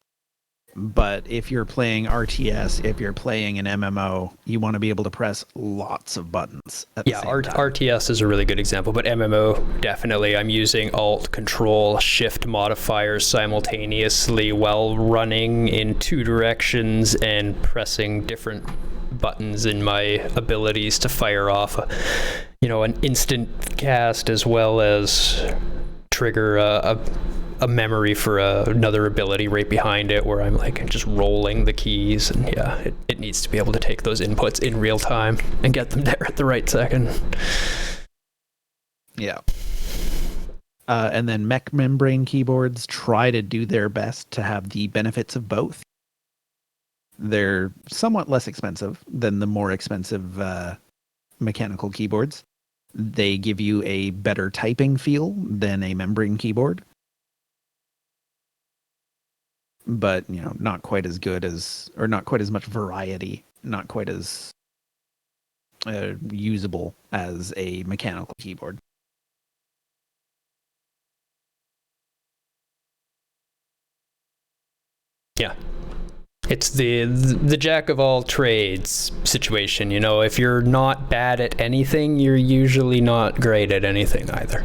But if you're playing RTS, if you're playing an MMO, you want to be able to press lots of buttons at the same time. RTS is a really good example, but MMO, definitely. I'm using Alt, Control, Shift modifiers simultaneously while running in 2 directions and pressing different buttons in my abilities to fire off an instant cast as well as trigger a memory for another ability right behind it where I'm like just rolling the keys, and it needs to be able to take those inputs in real time and get them there at the right second. Yeah. And then mech membrane keyboards try to do their best to have the benefits of both. They're somewhat less expensive than the more expensive mechanical keyboards. They give you a better typing feel than a membrane keyboard. But, not quite as good or not quite as much variety, not quite as usable as a mechanical keyboard. Yeah. It's the jack of all trades situation. If you're not bad at anything, you're usually not great at anything either.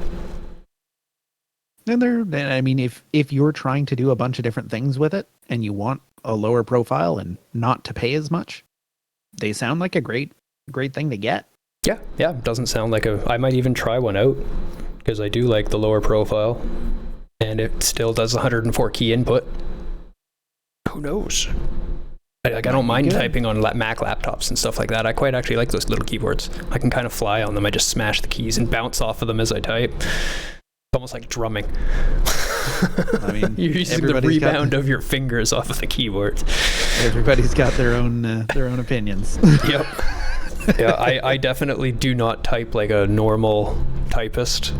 And if you're trying to do a bunch of different things with it and you want a lower profile and not to pay as much, they sound like a great thing to get. Yeah, doesn't sound like I might even try one out because I do like the lower profile and it still does 104 key input. Who knows? I don't mind typing on Mac laptops and stuff like that. I quite actually like those little keyboards. I can kind of fly on them. I just smash the keys and bounce off of them as I type. It's almost like drumming. You're using the rebound of your fingers off of the keyboard. Everybody's got their own opinions. Yep. Yeah, I definitely do not type like a normal typist.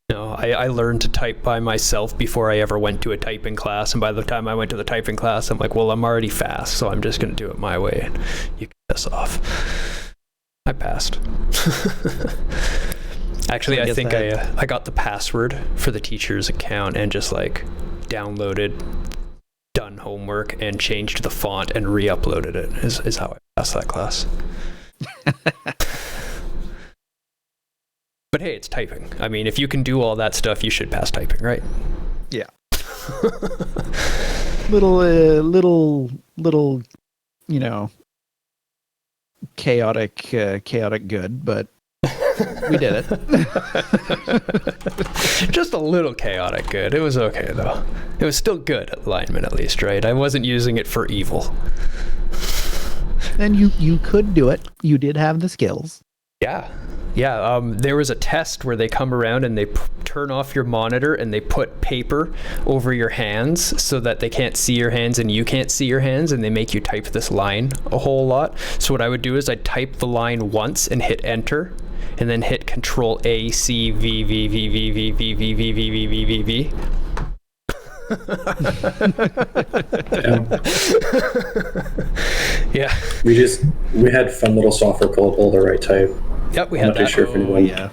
I learned to type by myself before I ever went to a typing class, and by the time I went to the typing class, I'm like, well, I'm already fast, so I'm just going to do it my way. And you get this off. I passed. Actually, I think I got the password for the teacher's account and just downloaded done homework and changed the font and re-uploaded it is how I passed that class. But hey, it's typing. If you can do all that stuff, you should pass typing, right? Yeah. little, chaotic good, but we did it. Just a little chaotic good. It was okay, though. It was still good alignment, at least, right? I wasn't using it for evil. And you could do it. You did have the skills. Yeah. There was a test where they come around and they turn off your monitor and they put paper over your hands so that they can't see your hands and you can't see your hands, and they make you type this line a whole lot. So what I would do is I'd type the line once and hit enter, and then hit Control A, C, V, V, V, V, V, V, V, V, V, V, V, V, V. Yeah. Yeah. We had fun little software called All the Right Type. Yep, we I'm had not too that. sure if anyone. Yeah.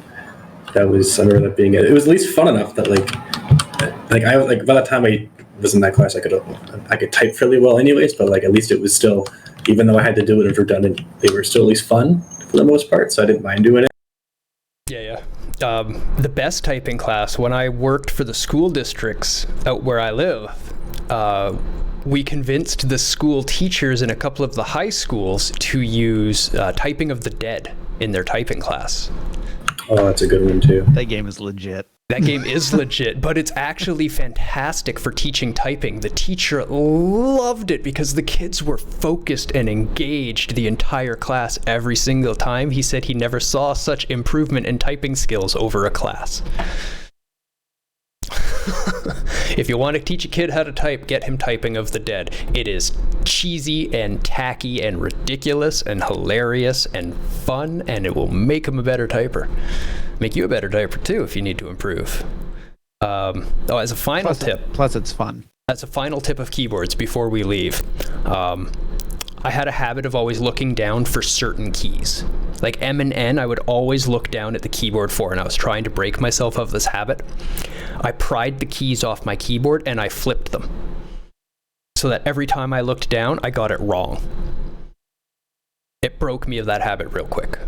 That was, I remember that being it. It was at least fun enough that I was like, by the time I was in that class, I could type fairly well anyways, but like at least it was still, even though I had to do it as redundant, they were still at least fun for the most part, so I didn't mind doing it. Yeah. The best typing class, when I worked for the school districts out where I live, we convinced the school teachers in a couple of the high schools to use Typing of the Dead in their typing class. Oh, that's a good one too. That game is legit. That game is legit, but it's actually fantastic for teaching typing. The teacher loved it because the kids were focused and engaged the entire class every single time. He said he never saw such improvement in typing skills over a class. If you want to teach a kid how to type, get him Typing of the Dead. It is cheesy and tacky and ridiculous and hilarious and fun, and it will make him a better typer. Make you a better typer too if you need to improve. As a final tip. Plus, it's fun. As a final tip of keyboards before we leave, I had a habit of always looking down for certain keys. Like M and N, I would always look down at the keyboard for, and I was trying to break myself of this habit. I pried the keys off my keyboard and I flipped them, so that every time I looked down, I got it wrong. It broke me of that habit real quick.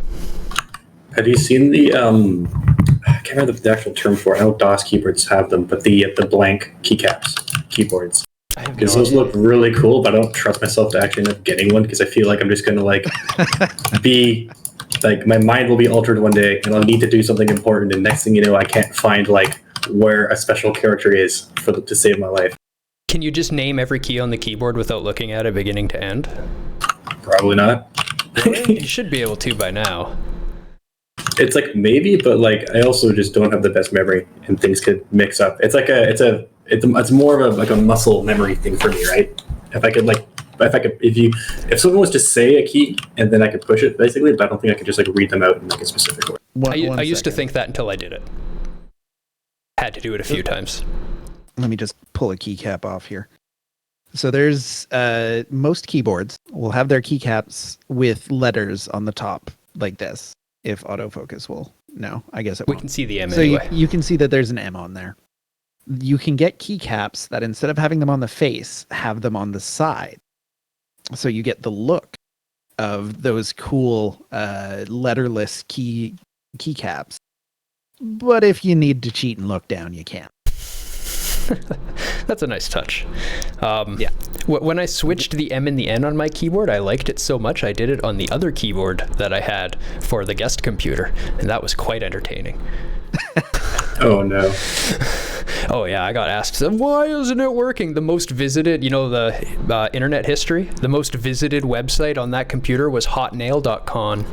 Have you seen the, I can't remember the actual term for it. I know DOS keyboards have them, but the blank keycaps keyboards. Because those look really cool, but I don't trust myself to actually end up getting one because I feel like I'm just going to like be like, my mind will be altered one day and I'll need to do something important, and next thing you know, I can't find like where a special character is to save my life. Can you just name every key on the keyboard without looking at it beginning to end? Probably not. You should be able to by now. It's like maybe, but like I also just don't have the best memory, and things could mix up. It's like it's more of a muscle memory thing for me, right? If someone was to say a key and then I could push it basically, but I don't think I could just like read them out in like a specific way. I used to think that until I did it. Had to do it a few times. Let me just pull a keycap off here. So there's most keyboards will have their keycaps with letters on the top like this. If autofocus will. No, I guess it won't. We can see the M so anyway. You can see that there's an M on there. You can get keycaps that instead of having them on the face, have them on the side. So you get the look of those cool letterless keycaps. But if you need to cheat and look down, you can. That's a nice touch. Yeah. When I switched the M and the N on my keyboard, I liked it so much I did it on the other keyboard that I had for the guest computer, and that was quite entertaining. Oh no. Oh yeah, I got asked, why isn't it working? The most visited, the internet history, the most visited website on that computer was hotnail.com.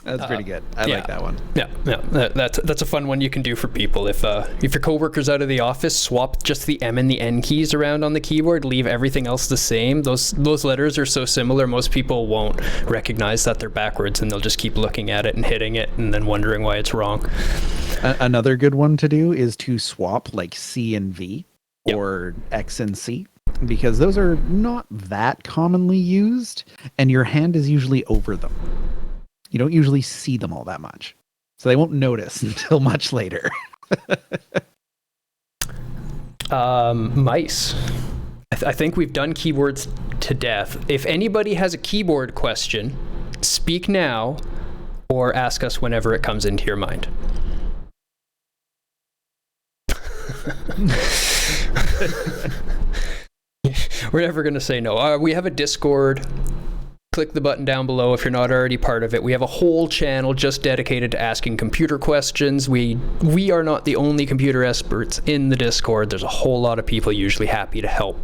That's pretty good. I like that one. Yeah. That's a fun one you can do for people. If your coworker's out of the office, swap just the M and the N keys around on the keyboard. Leave everything else the same. Those letters are so similar, most people won't recognize that they're backwards, and they'll just keep looking at it and hitting it, and then wondering why it's wrong. Another good one to do is to swap like C and V or X and C, because those are not that commonly used, and your hand is usually over them. You don't usually see them all that much, so they won't notice until much later. Mice. I think we've done keyboards to death. If anybody has a keyboard question, speak now or ask us whenever it comes into your mind. We're never going to say no. We have a Discord. Click the button down below if you're not already part of it. We have a whole channel just dedicated to asking computer questions. We are not the only computer experts in the Discord. There's a whole lot of people usually happy to help.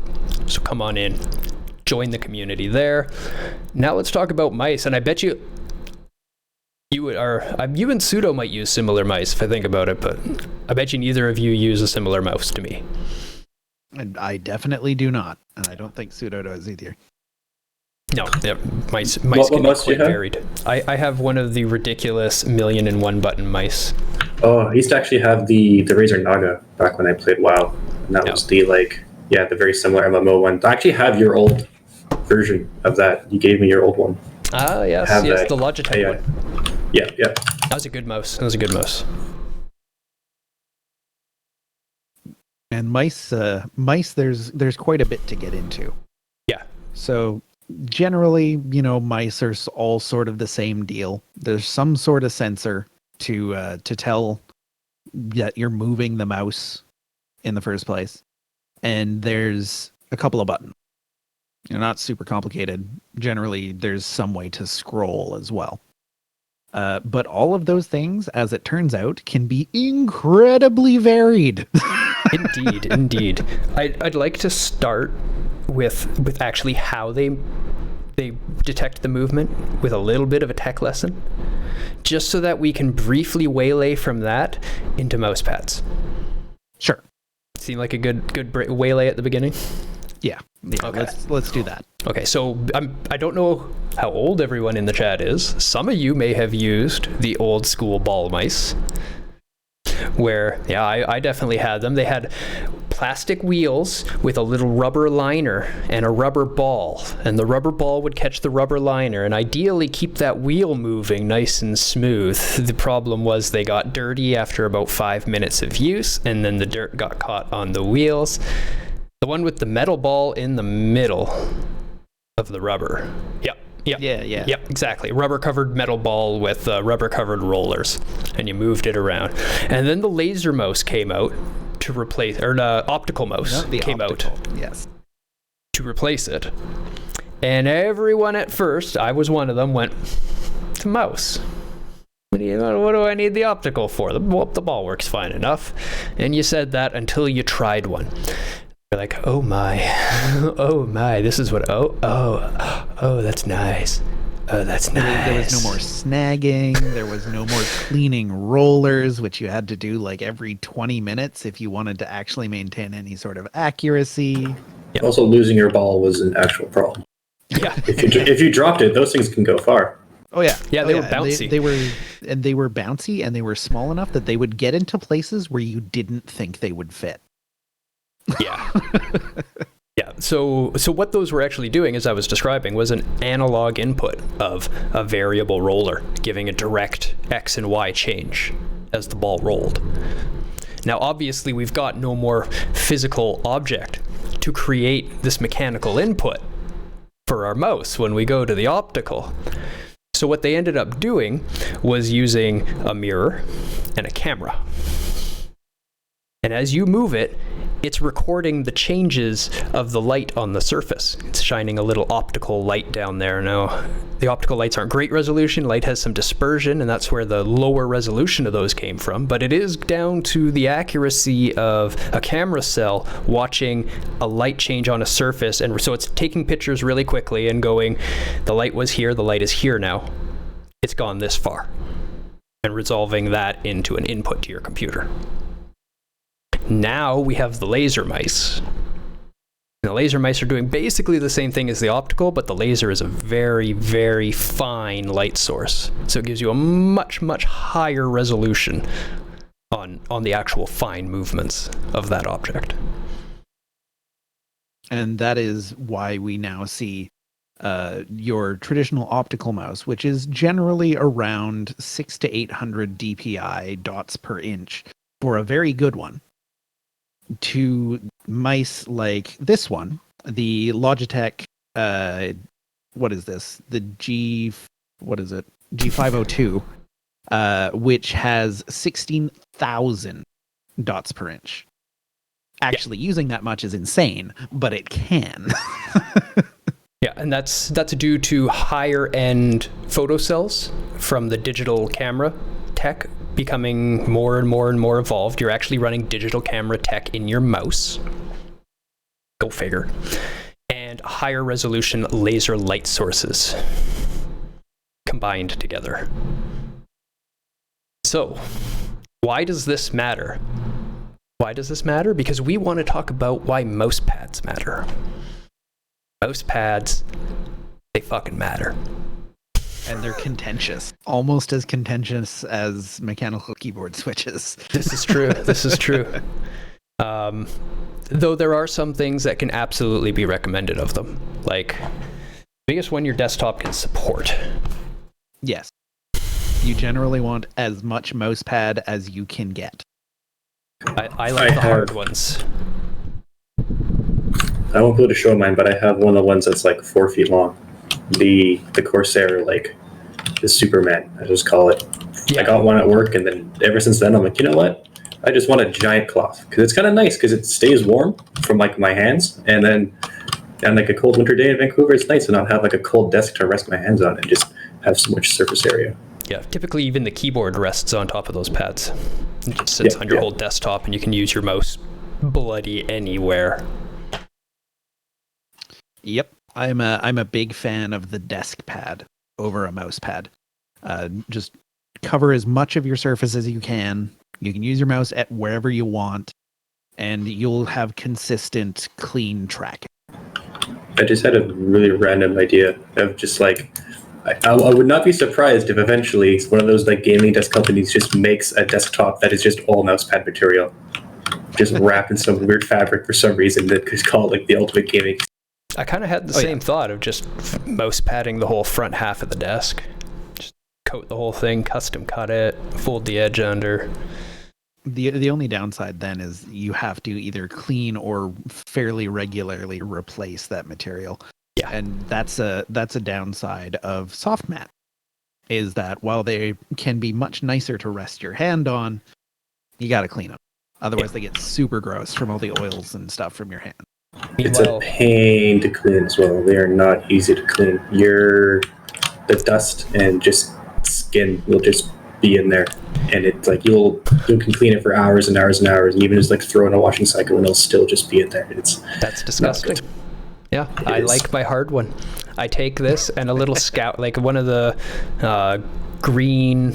So come on in. Join the community there. Now let's talk about mice. And I bet you and Pseudo might use similar mice if I think about it, but I bet you neither of you use a similar mouse to me. And I definitely do not. And I don't think Pseudo does either. No, mice can be quite varied. I have one of the ridiculous 1,000,001 button mice. Oh, I used to actually have the Razer Naga back when I played WoW, and that was the the very similar MMO one. I actually have your old version of that. You gave me your old one. Ah, yes, Have yes, that. the Logitech one. Yeah. That was a good mouse. That was a good mouse. And mice, there's quite a bit to get into. Yeah. So generally, mice are all sort of the same deal. There's some sort of sensor to tell that you're moving the mouse in the first place, and there's a couple of buttons. Not super complicated. Generally, there's some way to scroll as well. But all of those things, as it turns out, can be incredibly varied. Indeed. I'd like to start with actually how they detect the movement with a little bit of a tech lesson, just so that we can briefly waylay from that into mouse pads. Sure. Seem like a good waylay at the beginning? Yeah. Okay. Let's do that. Okay, so I don't know how old everyone in the chat is. Some of you may have used the old school ball mice, where, I definitely had them. They had plastic wheels with a little rubber liner and a rubber ball, and the rubber ball would catch the rubber liner and ideally keep that wheel moving nice and smooth. The problem was they got dirty after about 5 minutes of use, and then the dirt got caught on the wheels. The one with the metal ball in the middle of the rubber. Yep, exactly. Rubber-covered metal ball with rubber-covered rollers, and you moved it around. And then the laser mouse came out to replace, or the optical mouse came out. Yes. To replace it. And everyone at first, I was one of them, went, it's a mouse. What do I need the optical for? The ball works fine enough. And you said that until you tried one. You're like, oh my, this is what, that's nice. Oh, that's nice. There was no more snagging. There was no more cleaning rollers, which you had to do like every 20 minutes if you wanted to actually maintain any sort of accuracy. Yep. Also, losing your ball was an actual problem. Yeah. If you dropped it, those things can go far. Oh yeah. Yeah, they were bouncy. They were bouncy, and they were small enough that they would get into places where you didn't think they would fit. Yeah. Yeah. So what those were actually doing, as I was describing, was an analog input of a variable roller, giving a direct X and Y change as the ball rolled. Now, obviously, we've got no more physical object to create this mechanical input for our mouse when we go to the optical. So what they ended up doing was using a mirror and a camera. And as you move it, it's recording the changes of the light on the surface. It's shining a little optical light down there. Now, the optical lights aren't great resolution. Light has some dispersion, and that's where the lower resolution of those came from. But it is down to the accuracy of a camera cell watching a light change on a surface. And so it's taking pictures really quickly and going, the light was here, the light is here now. It's gone this far. And resolving that into an input to your computer. Now we have the laser mice. And the laser mice are doing basically the same thing as the optical, but the laser is a very, very fine light source. So it gives you a much, much higher resolution on the actual fine movements of that object. And that is why we now see your traditional optical mouse, which is generally around 600 to 800 DPI dots per inch for a very good one, to mice like this one, the Logitech, what is this? The G502, which has 16,000 dots per inch. Actually, using that much is insane, but it can. Yeah, and that's due to higher end photocells from the digital camera tech becoming more and more and more evolved. You're actually running digital camera tech in your mouse. Go figure. And higher resolution laser light sources combined together. So, why does this matter? Why does this matter? Because we want to talk about why mouse pads matter. Mouse pads, they fucking matter. And they're contentious, almost as contentious as mechanical keyboard switches. This is true. This is true. Though there are some things that can absolutely be recommended of them. Like, the biggest one your desktop can support. Yes. You generally want as much mouse pad as you can get. I like the hard ones. I won't be able to show mine, but I have one of the ones that's like 4 feet long. The Corsair, like the Superman, I just call it. Yeah. I got one at work, and then ever since then, I'm like, you know what? I just want a giant cloth because it's kind of nice because it stays warm from like my hands, and then on like a cold winter day in Vancouver, it's nice to not have like a cold desk to rest my hands on and just have so much surface area. Yeah, typically even the keyboard rests on top of those pads. It just sits on your whole desktop, and you can use your mouse bloody anywhere. Yep, I'm a big fan of the desk pad over a mouse pad. Just cover as much of your surface as you can. You can use your mouse at wherever you want, and you'll have consistent, clean tracking. I just had a really random idea of just like, I would not be surprised if eventually one of those like gaming desk companies just makes a desktop that is just all mousepad material, just wrapped in some weird fabric for some reason that is called like the ultimate gaming. I kind of had the same thought of just mouse padding the whole front half of the desk. Just coat the whole thing, custom cut it, fold the edge under. The only downside then is you have to either clean or fairly regularly replace that material. Yeah. And that's a downside of soft mat, is that while they can be much nicer to rest your hand on, you got to clean them. Otherwise they get super gross from all the oils and stuff from your hand. It's a pain to clean as well. They are not easy to clean. The dust and just skin will just be in there, and it's like you can clean it for hours and hours and hours, and even just like throw in a washing cycle, and it'll still just be in there. That's disgusting. Yeah, I like my hard one. I take this and a little like one of the green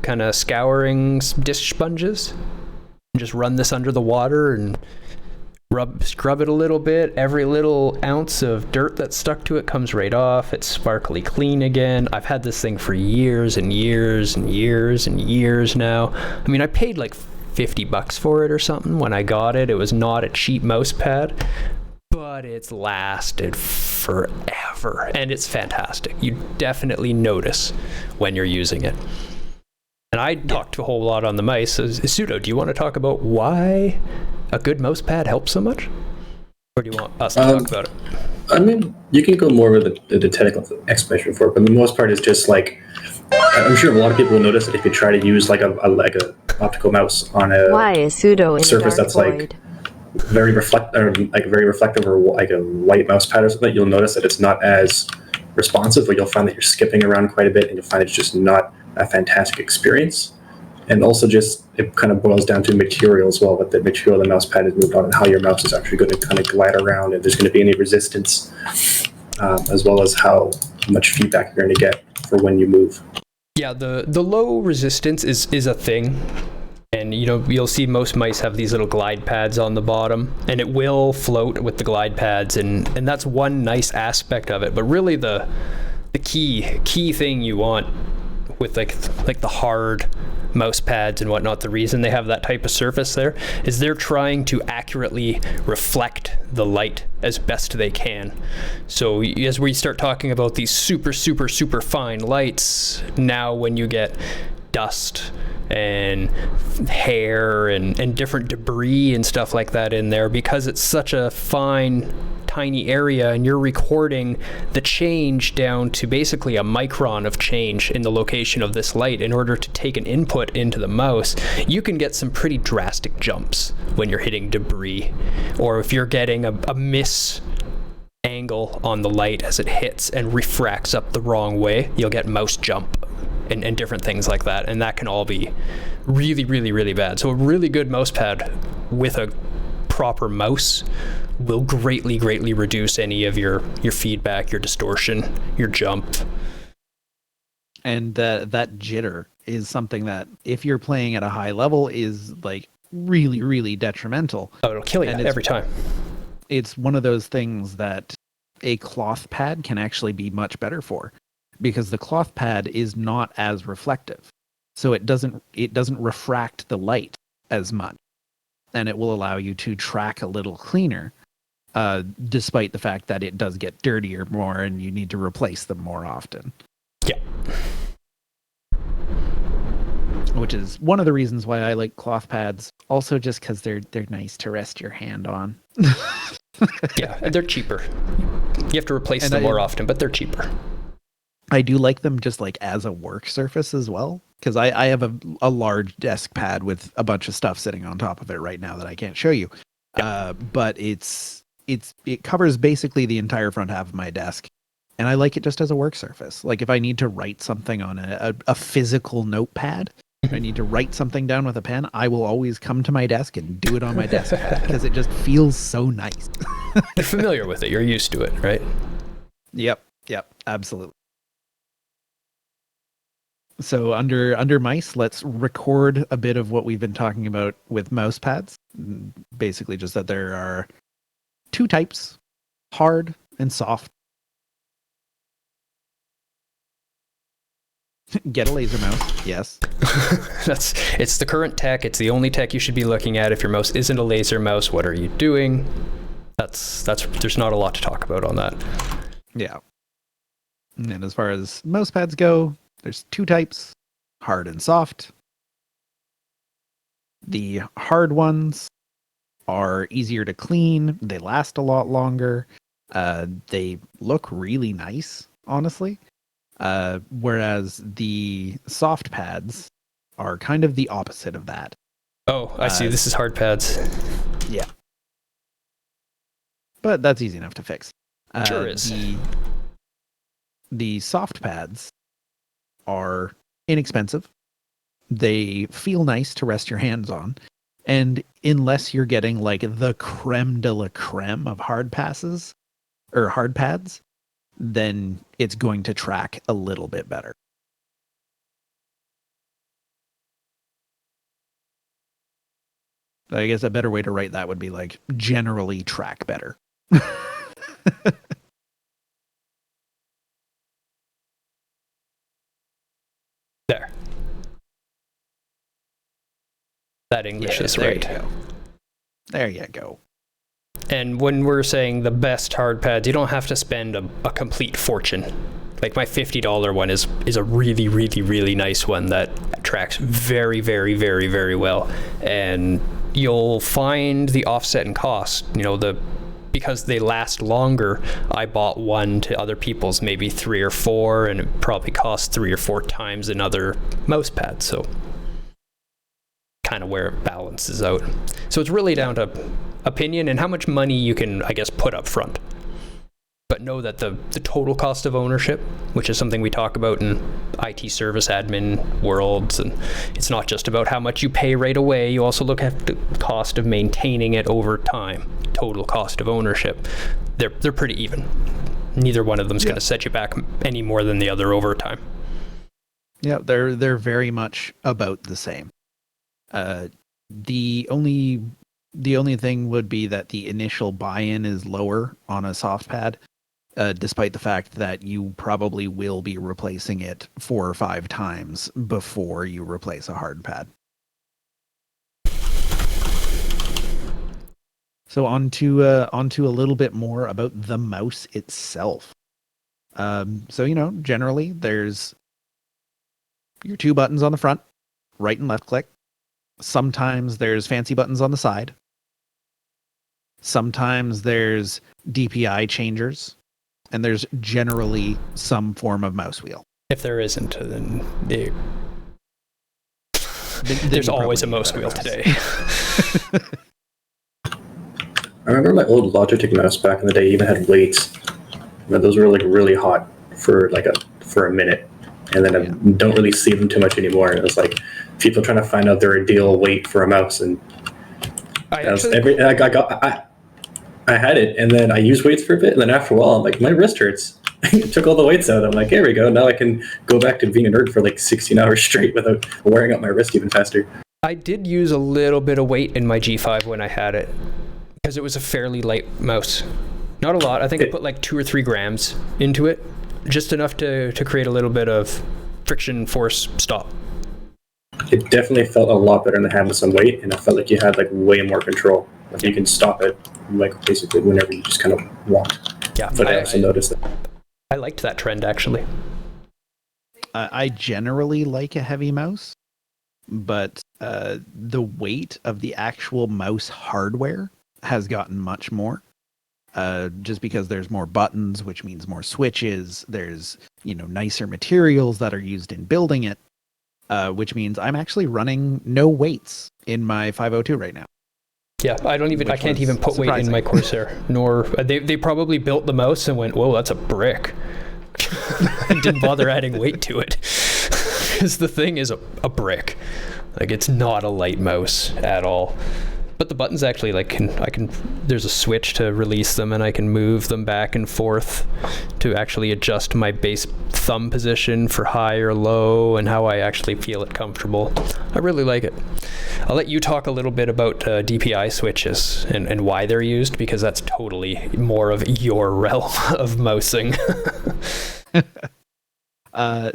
kind of scouring dish sponges, and just run this under the water and scrub it a little bit. Every little ounce of dirt that's stuck to it comes right off. It's sparkly clean again. I've had this thing for years and years and years and years now. I mean, I paid like $50 for it or something when I got it. It was not a cheap mouse pad, but it's lasted forever, and it's fantastic. You definitely notice when you're using it. And I talked a whole lot on the mice. So, Pseudo, do you want to talk about why a good mouse pad helps so much? Or do you want us to talk about it? I mean, you can go more with the technical explanation for it, but the most part is just like, I'm sure a lot of people will notice that if you try to use like a optical mouse on a surface that's like very reflective or like a white mouse pad or something, you'll notice that it's not as responsive, or you'll find that you're skipping around quite a bit, and you'll find it's just not a fantastic experience. And also just it kind of boils down to material as well, what the material the mouse pad is moved on, and how your mouse is actually going to kind of glide around, and there's going to be any resistance, as well as how much feedback you're going to get for when you move. Yeah, the low resistance is a thing. And you'll see most mice have these little glide pads on the bottom, and it will float with the glide pads, and that's one nice aspect of it. But really the key thing you want with like the hard mouse pads and whatnot, the reason they have that type of surface there is they're trying to accurately reflect the light as best they can. So as we start talking about these super, super, super fine lights, now when you get dust and hair and different debris and stuff like that in there, because it's such a fine, tiny area, and you're recording the change down to basically a micron of change in the location of this light in order to take an input into the mouse, you can get some pretty drastic jumps when you're hitting debris, or if you're getting a miss angle on the light as it hits and refracts up the wrong way, you'll get mouse jump and different things like that, and that can all be really, really, really bad. So a really good mouse pad with a proper mouse will greatly, greatly reduce any of your feedback, your distortion, your jump. And that jitter is something that, if you're playing at a high level, is like really, really detrimental. Oh, it'll kill you every time. It's one of those things that a cloth pad can actually be much better for, because the cloth pad is not as reflective. So it doesn't refract the light as much. And it will allow you to track a little cleaner, despite the fact that it does get dirtier more and you need to replace them more often. Yeah. Which is one of the reasons why I like cloth pads. Also, just because they're nice to rest your hand on. Yeah, and they're cheaper. You have to replace them more often, but they're cheaper. I do like them just like as a work surface as well, because I have a large desk pad with a bunch of stuff sitting on top of it right now that I can't show you. Yeah. But it covers basically the entire front half of my desk, and I like it just as a work surface. Like if I need to write something on a physical notepad, if I need to write something down with a pen, I will always come to my desk and do it on my desk pad because it just feels so nice. You're familiar with it. You're used to it, right? Yep, absolutely. So under mice, let's record a bit of what we've been talking about with mouse pads. Basically just that there are two types, hard and soft. Get a laser mouse, yes. It's the current tech. It's the only tech you should be looking at. If your mouse isn't a laser mouse, what are you doing? There's not a lot to talk about on that. Yeah. And as far as mouse pads go, there's two types, hard and soft. The hard ones are easier to clean. They last a lot longer. They look really nice, honestly. Whereas the soft pads are kind of the opposite of that. Oh, I see. This is hard pads. Yeah. But that's easy enough to fix. Sure is. The soft pads are inexpensive. They feel nice to rest your hands on. And unless you're getting like the creme de la creme of hard pads, then it's going to track a little bit better. I guess a better way to write that would be like generally track better. There. That English is right. There you go. And when we're saying the best hard pads, you don't have to spend a complete fortune. Like my $50 one is a really, really, really nice one that tracks very, very, very, very well. And you'll find the offset in cost. Because they last longer, I bought one to other people's maybe 3 or 4, and it probably costs 3 or 4 times another mouse pad. So kind of where it balances out. So it's really down to opinion and how much money you can, I guess, put up front. But know that the total cost of ownership, which is something we talk about in IT service admin worlds, and it's not just about how much you pay right away, you also look at the cost of maintaining it over time, total cost of ownership. They're pretty even. Neither one of them is going to set you back any more than the other over time. Yeah, they're very much about the same. The only thing would be that the initial buy-in is lower on a soft pad, despite the fact that you probably will be replacing it 4 or 5 times before you replace a hard pad. So onto a little bit more about the mouse itself. So generally there's your 2 buttons on the front, right and left click. Sometimes there's fancy buttons on the side. Sometimes there's DPI changers, and there's generally some form of mouse wheel. If there isn't, then there's always a mouse wheel today. I remember my old Logitech mouse back in the day even had weights. Those were like really hot for a minute, and then I don't really see them too much anymore. It was like people trying to find out their ideal weight for a mouse, and I had it, and then I used weights for a bit, and then after a while, I'm like, my wrist hurts. I took all the weights out. I'm like, here we go. Now I can go back to being a nerd for like 16 hours straight without wearing out my wrist even faster. I did use a little bit of weight in my G5 when I had it, because it was a fairly light mouse. Not a lot. I think I put like 2 or 3 grams into it. just enough to create a little bit of friction force stop. It definitely felt a lot better than having some weight, and I felt like you had like way more control. Like you can stop it, like basically whenever you just kind of want. Yeah, But I also noticed that. I liked that trend actually. I generally like a heavy mouse, but the weight of the actual mouse hardware has gotten much more. Just because there's more buttons, which means more switches. There's, nicer materials that are used in building it, which means I'm actually running no weights in my 502 right now. Yeah, I can't even put weight in my Corsair. Nor they probably built the mouse and went, "Whoa, that's a brick," and didn't bother adding weight to it, because the thing is a brick. Like, it's not a light mouse at all. But the buttons actually, like, there's a switch to release them, and I can move them back and forth to actually adjust my base thumb position for high or low and how I actually feel it comfortable. I really like it. I'll let you talk a little bit about DPI switches and why they're used, because that's totally more of your realm of mousing.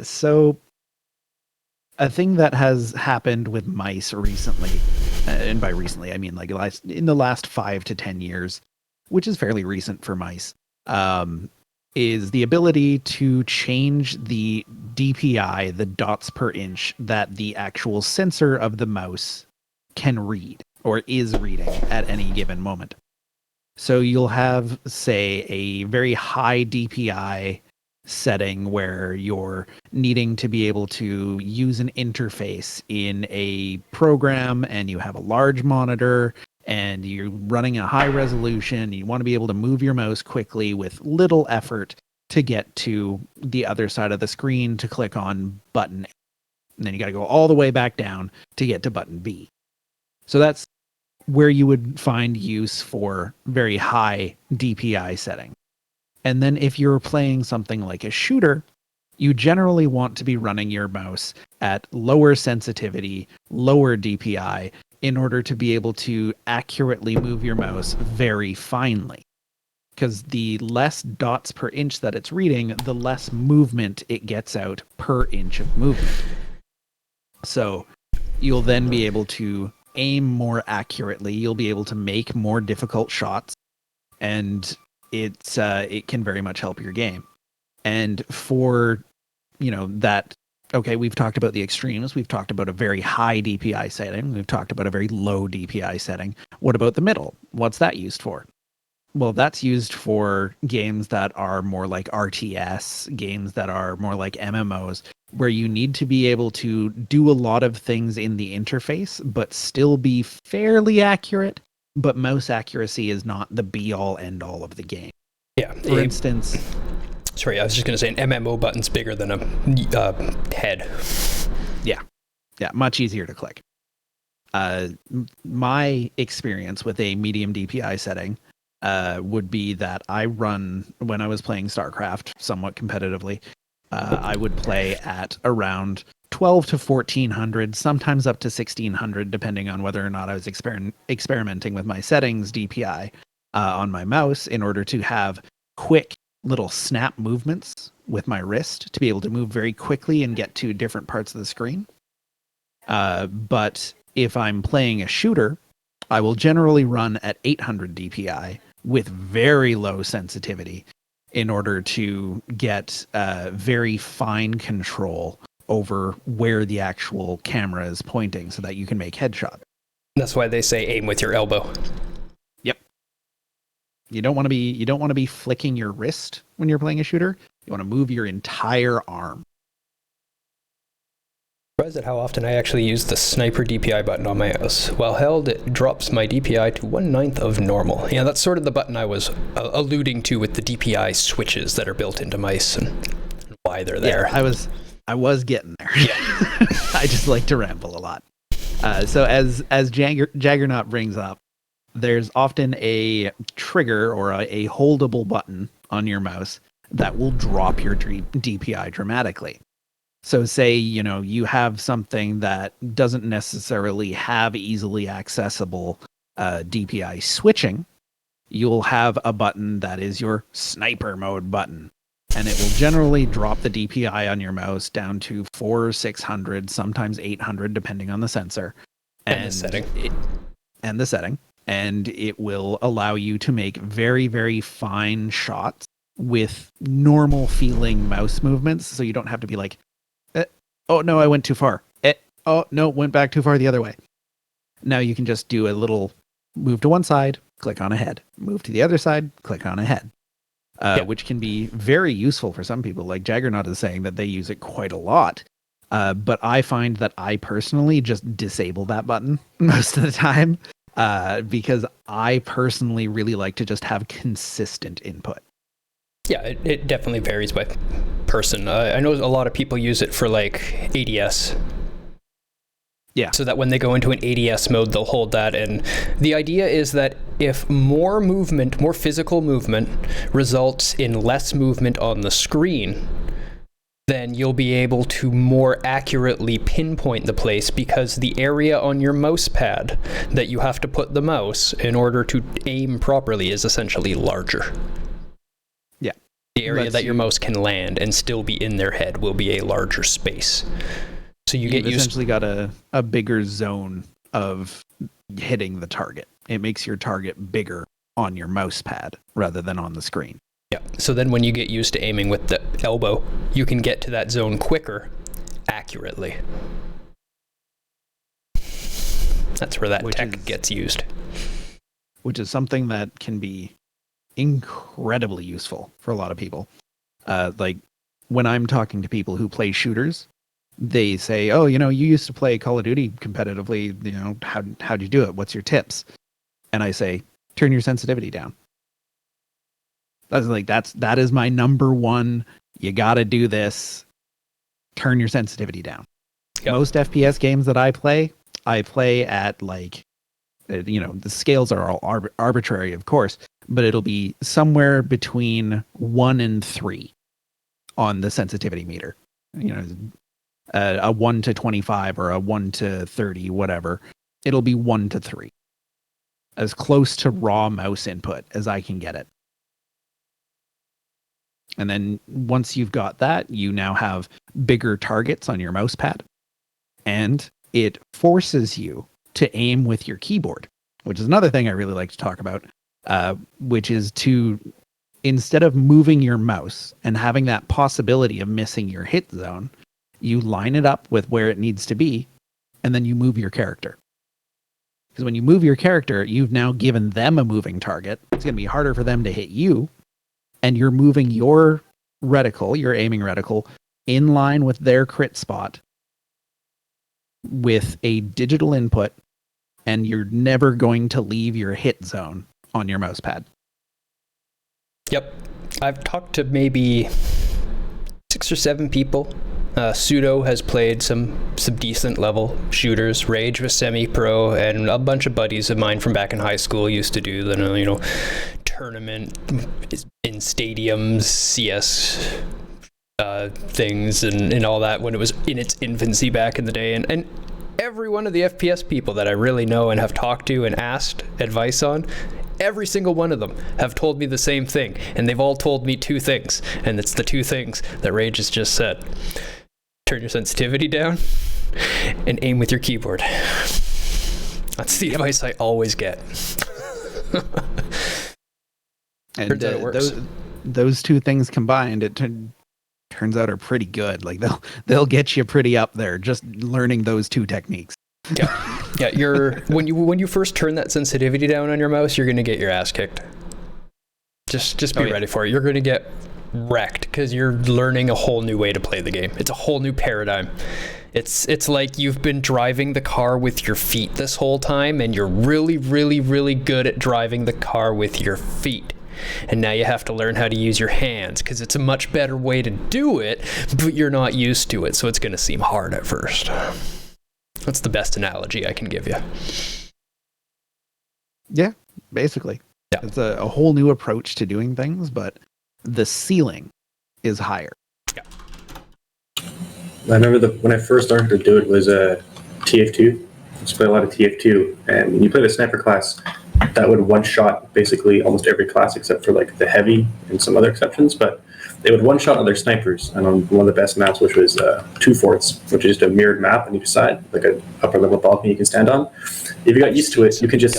So a thing that has happened with mice recently, and by recently I mean like in the last 5 to 10 years, which is fairly recent for mice, is the ability to change the DPI, the dots per inch, that the actual sensor of the mouse can read or is reading at any given moment. So you'll have, say, a very high DPI setting where you're needing to be able to use an interface in a program, and you have a large monitor and you're running a high resolution. You want to be able to move your mouse quickly with little effort to get to the other side of the screen to click on button A. And then you got to go all the way back down to get to button B. So that's where you would find use for very high DPI setting. And then if you're playing something like a shooter, you generally want to be running your mouse at lower sensitivity, lower DPI, in order to be able to accurately move your mouse very finely. Because the less dots per inch that it's reading, the less movement it gets out per inch of movement. So you'll then be able to aim more accurately. You'll be able to make more difficult shots, and it can very much help your game. And for that, okay, we've talked about the extremes. We've talked about a very high DPI setting. We've talked about a very low DPI setting. What about the middle? What's that used for? Well, that's used for games that are more like RTS, games that are more like MMOs, where you need to be able to do a lot of things in the interface, but still be fairly accurate. But mouse accuracy is not the be-all, end-all of the game. Yeah. For instance... Sorry, I was just going to say an MMO button's bigger than a head. Yeah, much easier to click. My experience with a medium DPI setting would be that when I was playing StarCraft somewhat competitively, I would play at around 12 to 1400, sometimes up to 1600, depending on whether or not I was experimenting with my settings DPI on my mouse, in order to have quick little snap movements with my wrist to be able to move very quickly and get to different parts of the screen. But if I'm playing a shooter, I will generally run at 800 DPI with very low sensitivity in order to get very fine control over where the actual camera is pointing so that you can make headshots. That's why they say aim with your elbow. Yep. You don't want to be flicking your wrist when you're playing a shooter. You want to move your entire arm. Surprised at how often I actually use the sniper DPI button on my mouse. While held, it drops my DPI to 1/9 of normal. Yeah, that's sort of the button I was alluding to with the DPI switches that are built into mice and why they're there. Yeah, I was getting there. Yeah. I just like to ramble a lot. So as Jaggernaut brings up, there's often a trigger or a holdable button on your mouse that will drop your DPI dramatically. So say, you have something that doesn't necessarily have easily accessible DPI switching. You'll have a button that is your sniper mode button. and it will generally drop the DPI on your mouse down to 400 or 600, sometimes 800, depending on the sensor. And the setting. And the setting. And it will allow you to make very, very fine shots with normal feeling mouse movements. So you don't have to be like, oh no, I went too far. Oh no, went back too far the other way. Now you can just do a little move to one side, click on a head, move to the other side, click on a head, which can be very useful for some people. Like Jaggernaut is saying that they use it quite a lot. But I find that I personally just disable that button most of the time because I personally really like to just have consistent input. Yeah, it definitely varies by person. I know a lot of people use it for like ADS. Yeah. So that when they go into an ADS mode, they'll hold that. And the idea is that if more movement, more physical movement results in less movement on the screen, then you'll be able to more accurately pinpoint the place because the area on your mouse pad that you have to put the mouse in order to aim properly is essentially larger. Yeah. The area that your mouse can land and still be in their head will be a larger space. So you've essentially got a bigger zone of hitting the target. It makes your target bigger on your mouse pad rather than on the screen. Yeah. So then when you get used to aiming with the elbow, you can get to that zone accurately. That's where that tech gets used. Which is something that can be incredibly useful for a lot of people. Like when I'm talking to people who play shooters, they say, oh, you used to play Call of Duty competitively, how'd you do it? What's your tips? And I say, turn your sensitivity down. That is my number one. You got to do this. Turn your sensitivity down. Yep. Most FPS games that I play at the scales are all arbitrary, of course, but it'll be somewhere between 1 and 3 on the sensitivity meter. A 1 to 25 or a 1 to 30, whatever. It'll be 1 to 3. As close to raw mouse input as I can get it. And then once you've got that, you now have bigger targets on your mouse pad. And it forces you to aim with your keyboard, which is another thing I really like to talk about, which is to, instead of moving your mouse and having that possibility of missing your hit zone, you line it up with where it needs to be, and then you move your character. Because when you move your character, you've now given them a moving target. It's going to be harder for them to hit you, and you're moving your reticle, your aiming reticle, in line with their crit spot with a digital input, and you're never going to leave your hit zone on your mouse pad. Yep. I've talked to maybe 6 or 7 people. Pseudo has played some decent level shooters. Rage was semi-pro, and a bunch of buddies of mine from back in high school used to do the tournament in stadiums, CS things, and all that when it was in its infancy back in the day. And every one of the FPS people that I really know and have talked to and asked advice on, every single one of them have told me the same thing, and they've all told me 2 things, and it's the 2 things that Rage has just said. Turn your sensitivity down and aim with your keyboard. That's the advice I always get. And turns out it works. Those 2 things combined, it turns out are pretty good. Like they'll get you pretty up there just learning those 2 techniques. Yeah. When you first turn that sensitivity down on your mouse, you're gonna get your ass kicked. Just be ready for it. You're gonna get wrecked because you're learning a whole new way to play the game. It's a whole new paradigm. It's like you've been driving the car with your feet this whole time, and you're really, really, really good at driving the car with your feet. And now you have to learn how to use your hands because it's a much better way to do it, but you're not used to it, so it's going to seem hard at first. That's the best analogy I can give you. Yeah, basically. Yeah. It's a whole new approach to doing things, but the ceiling is higher. Yeah. I remember when I first started to do it was TF2. I used to play a lot of TF2, and when you play the sniper class, that would one-shot basically almost every class except for like the heavy and some other exceptions, but they would one-shot other snipers. And on one of the best maps, which was Two Forts, which is just a mirrored map on each side, like an upper-level balcony you can stand on. If you got used to it, you can just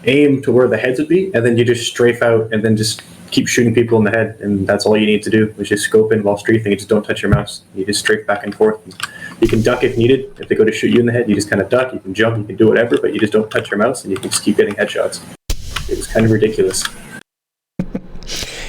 aim to where the heads would be, and then you just strafe out and then just keep shooting people in the head, and that's all you need to do, is just scope in while strafing. You just don't touch your mouse. You just strafe back and forth. You can duck if needed. If they go to shoot you in the head, you just kind of duck. You can jump. You can do whatever, but you just don't touch your mouse, and you can just keep getting headshots. It was kind of ridiculous.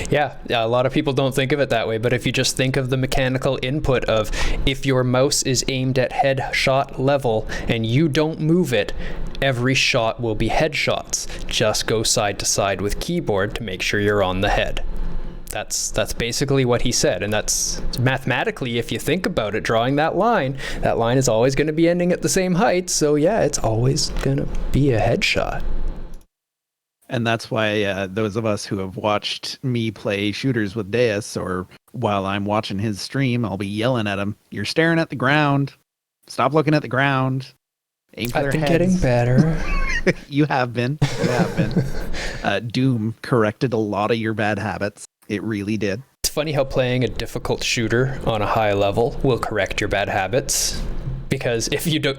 Yeah, a lot of people don't think of it that way, but if you just think of the mechanical input of if your mouse is aimed at headshot level and you don't move it, every shot will be headshots. Just go side to side with keyboard to make sure you're on the head. That's basically what he said, and that's mathematically, if you think about it, drawing that line is always going to be ending at the same height, so yeah, it's always going to be a headshot. And that's why those of us who have watched me play shooters with Deus, or while I'm watching his stream, I'll be yelling at him, "You're staring at the ground. Stop looking at the ground. Aim for their heads." I've been getting better. You have been. You have been. Doom corrected a lot of your bad habits. It really did. It's funny how playing a difficult shooter on a high level will correct your bad habits, because if you do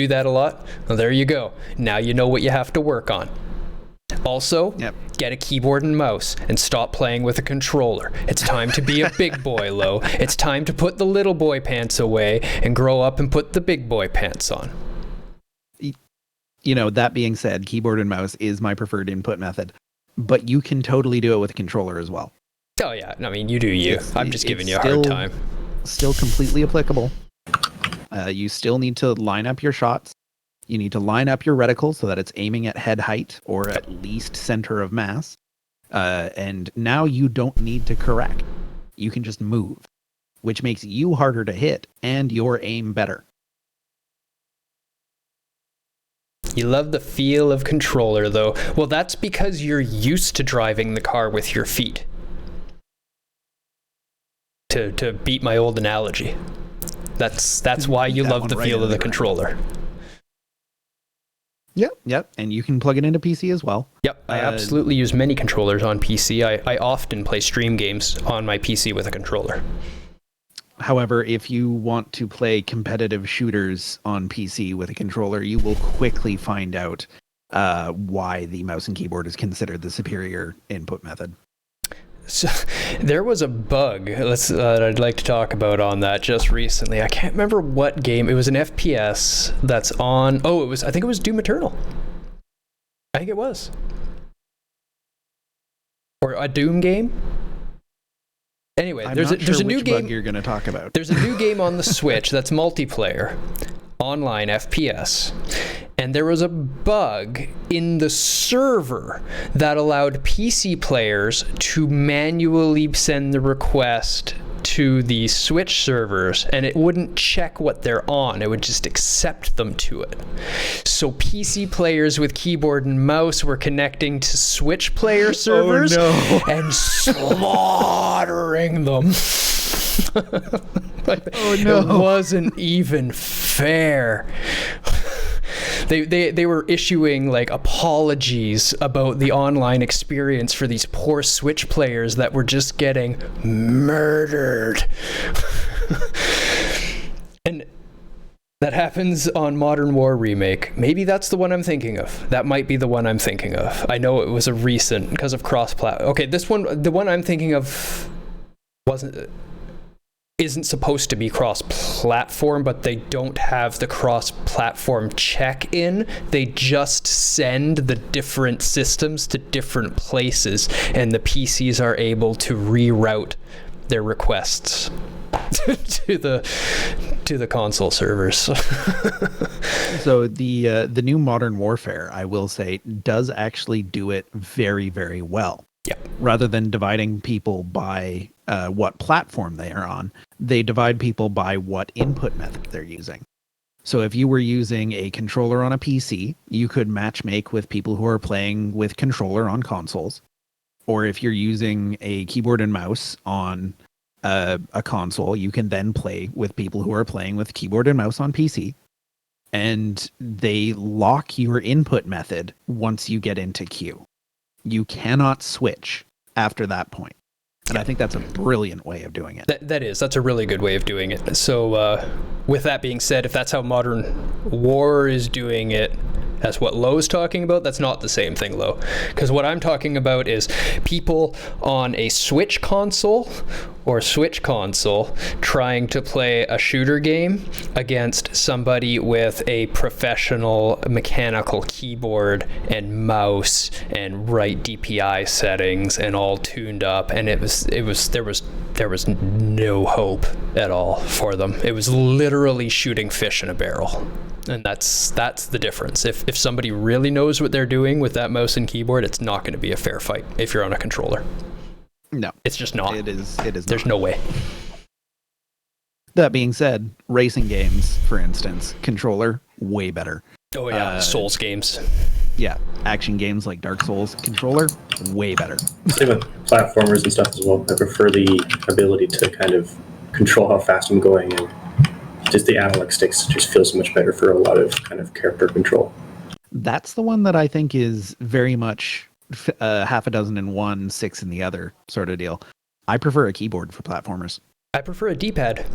that a lot, well, there you go. Now you know what you have to work on. Also, Get a keyboard and mouse and stop playing with a controller. It's time to be a big boy, Lo. It's time to put the little boy pants away and grow up and put the big boy pants on. You know, that being said, keyboard and mouse is my preferred input method, but you can totally do it with a controller as well. Oh yeah, I mean, you do you. I'm just giving you a hard time. Still completely applicable. You still need to line up your shots. You need to line up your reticle so that it's aiming at head height or at least center of mass. And now you don't need to correct. You can just move, which makes you harder to hit and your aim better. You love the feel of controller, though. Well, that's because you're used to driving the car with your feet. To beat my old analogy. That's why you love the feel of the controller. Yep. And you can plug it into PC as well. Yep, I absolutely use many controllers on PC. I often play stream games on my PC with a controller. However, if you want to play competitive shooters on PC with a controller, you will quickly find out why the mouse and keyboard is considered the superior input method. So there was a bug that I'd like to talk about on that just recently. I can't remember what game. It was an FPS that's on. I think it was Doom Eternal. I think it was. Or a Doom game. Anyway, there's a new game you're going to talk about. There's a new game on the Switch that's multiplayer, online FPS. And there was a bug in the server that allowed PC players to manually send the request to the Switch servers, and it wouldn't check what they're on. It would just accept them to it. So PC players with keyboard and mouse were connecting to Switch player servers and slaughtering them. It wasn't even fair. They were issuing like apologies about the online experience for these poor Switch players that were just getting murdered. And that happens on Modern War Remake. Maybe that's the one I'm thinking of. That might be the one I'm thinking of. I know it was a recent because of cross-platform. Okay, the one I'm thinking of isn't supposed to be cross-platform, but they don't have the cross-platform check-in. They just send the different systems to different places, and the PCs are able to reroute their requests to the console servers. So the new Modern Warfare, I will say, does actually do it very, very well. Yep. Rather than dividing people by what platform they are on, they divide people by what input method they're using. So if you were using a controller on a PC, you could matchmake with people who are playing with controller on consoles. Or if you're using a keyboard and mouse on a console, you can then play with people who are playing with keyboard and mouse on PC. and they lock your input method once you get into queue. You cannot switch after that point. And I think that's a brilliant way of doing it. That's a really good way of doing it. So with that being said, if that's how Modern War is doing it, that's what Lowe's talking about, that's not the same thing, Lowe. Because what I'm talking about is people on a Switch console trying to play a shooter game against somebody with a professional mechanical keyboard and mouse and right DPI settings and all tuned up, and there was no hope at all for them. It was literally shooting fish in a barrel. And that's the difference. If somebody really knows what they're doing with that mouse and keyboard, it's not going to be a fair fight if you're on a controller. No. It's just not. It is There's not. no way. That being said, racing games, for instance, controller, way better. Oh yeah, Souls games. Yeah, action games like Dark Souls, controller, way better. Same with platformers and stuff as well. I prefer the ability to kind of control how fast I'm going, and just the analog sticks just feels so much better for a lot of kind of character control. That's the one that I think is very much half a dozen in one, six in the other sort of deal. I prefer a keyboard for platformers. I prefer a D-pad.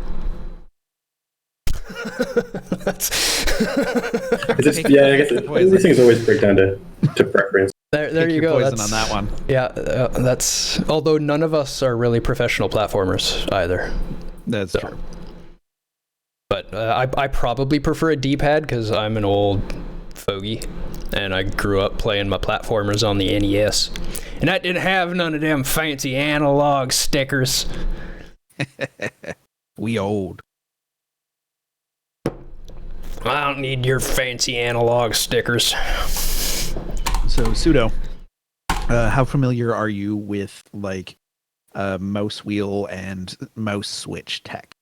I guess these things always break down to preference. There you go. Poison on that one. Yeah, that's. Although none of us are really professional platformers either. That's true. But I probably prefer a D-pad because I'm an old fogey, and I grew up playing my platformers on the NES, and I didn't have none of them fancy analog stickers. We old. I don't need your fancy analog stickers. So, Pseudo, how familiar are you with like mouse wheel and mouse switch tech?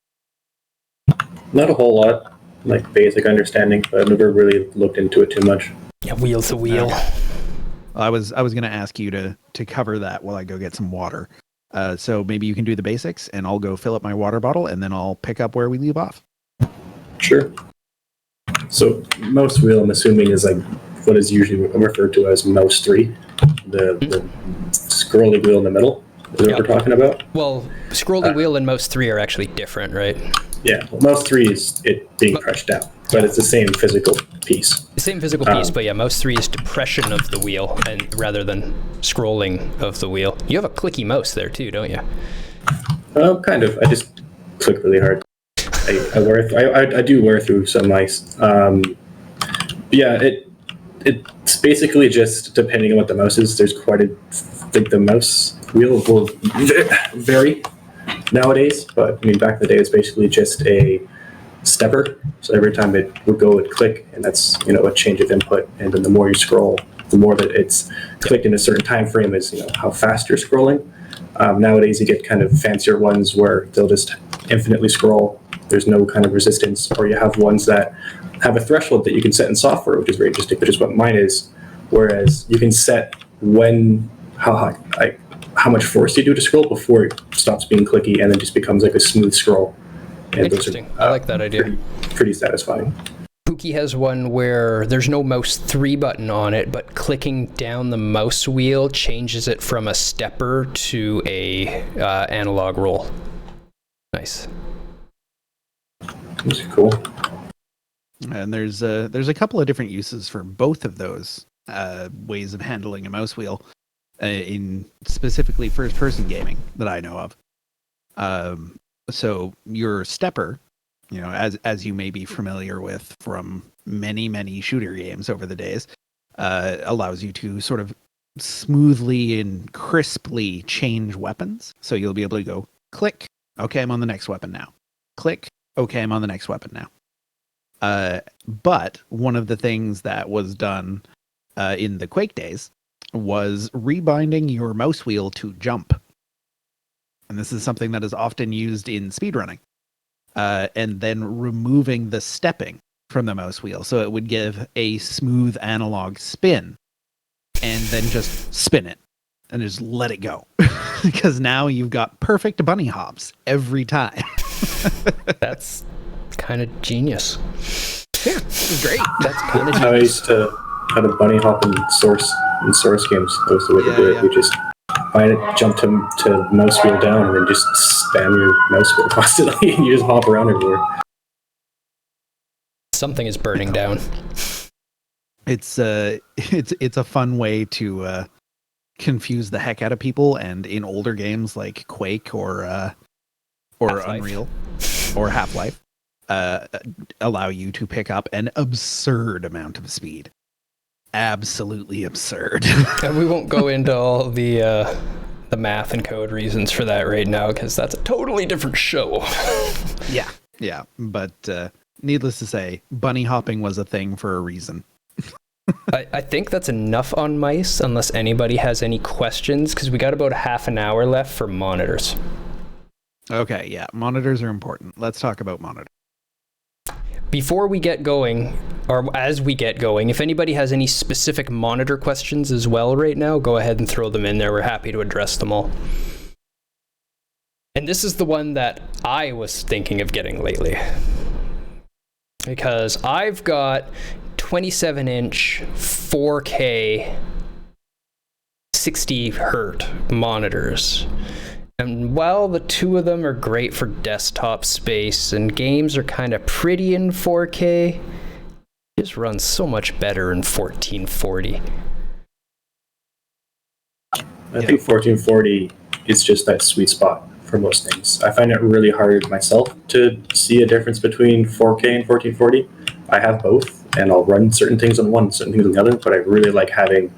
Not a whole lot, like basic understanding, but I've never really looked into it too much. Yeah, wheel to wheel. I was going to ask you to cover that while I go get some water. So maybe you can do the basics, and I'll go fill up my water bottle, and then I'll pick up where we leave off. Sure. So mouse wheel, I'm assuming, is like what is usually referred to as mouse 3, the scrolly wheel in the middle. Is what we're talking about? Well, scrolly wheel and mouse 3 are actually different, right? Yeah, well, mouse 3 is it being pressed down, but it's the same physical piece. The same physical piece, but yeah, mouse 3 is depression of the wheel, and rather than scrolling of the wheel. You have a clicky mouse there too, don't you? Kind of. I just click really hard. I do wear through some mice. Yeah, it's basically just depending on what the mouse is. There's quite a like the mouse wheel will vary nowadays, but I mean back in the day it's basically just a stepper. So every time it would go, it'd click, and that's a change of input. And then the more you scroll, the more that it's clicked in a certain time frame is how fast you're scrolling. Nowadays you get kind of fancier ones where they'll just infinitely scroll. There's no kind of resistance, or you have ones that have a threshold that you can set in software, which is very interesting, which is what mine is. Whereas you can set how much force you do to scroll before it stops being clicky and then just becomes like a smooth scroll. And interesting. I like that idea. Pretty satisfying. Pookie has one where there's no mouse 3 button on it, but clicking down the mouse wheel changes it from a stepper to a analog roll. Nice. That's cool. And there's a couple of different uses for both of those ways of handling a mouse wheel in specifically first-person gaming that I know of. So your stepper, as you may be familiar with from many shooter games over the days, allows you to sort of smoothly and crisply change weapons. So you'll be able to go click, okay, I'm on the next weapon now. Click, okay, I'm on the next weapon now. But one of the things that was done in the Quake days was rebinding your mouse wheel to jump. And this is something that is often used in speedrunning. And then removing the stepping from the mouse wheel. So it would give a smooth analog spin and then just spin it and just let it go. Because now you've got perfect bunny hops every time. That's kind of genius. Yeah, this is great. That's kind of I used to kind of bunny hop in source games. That was the way to do it. Yeah. You just find it, jump to mouse wheel down, and then just spam your mouse wheel constantly, and you just hop around everywhere. something is burning down. It's a fun way to confuse the heck out of people, and in older games like Quake or Half-Life. Unreal or Half-Life, allow you to pick up an absurd amount of speed. Absolutely absurd. And we won't go into all the math and code reasons for that right now, because that's a totally different show. Yeah. But needless to say, bunny hopping was a thing for a reason. I think that's enough on mice, unless anybody has any questions, because we got about half an hour left for monitors. Okay, yeah, monitors are important. Let's talk about monitors. Before we get going, or as we get going, if anybody has any specific monitor questions as well right now, go ahead and throw them in there. We're happy to address them all. And this is the one that I was thinking of getting lately, because I've got 27-inch 4K 60 hertz monitors. And while the two of them are great for desktop space and games are kind of pretty in 4K, it just runs so much better in 1440. I think 1440 is just that sweet spot for most things. I find it really hard myself to see a difference between 4K and 1440. I have both, and I'll run certain things on one, certain things on the other, but I really like having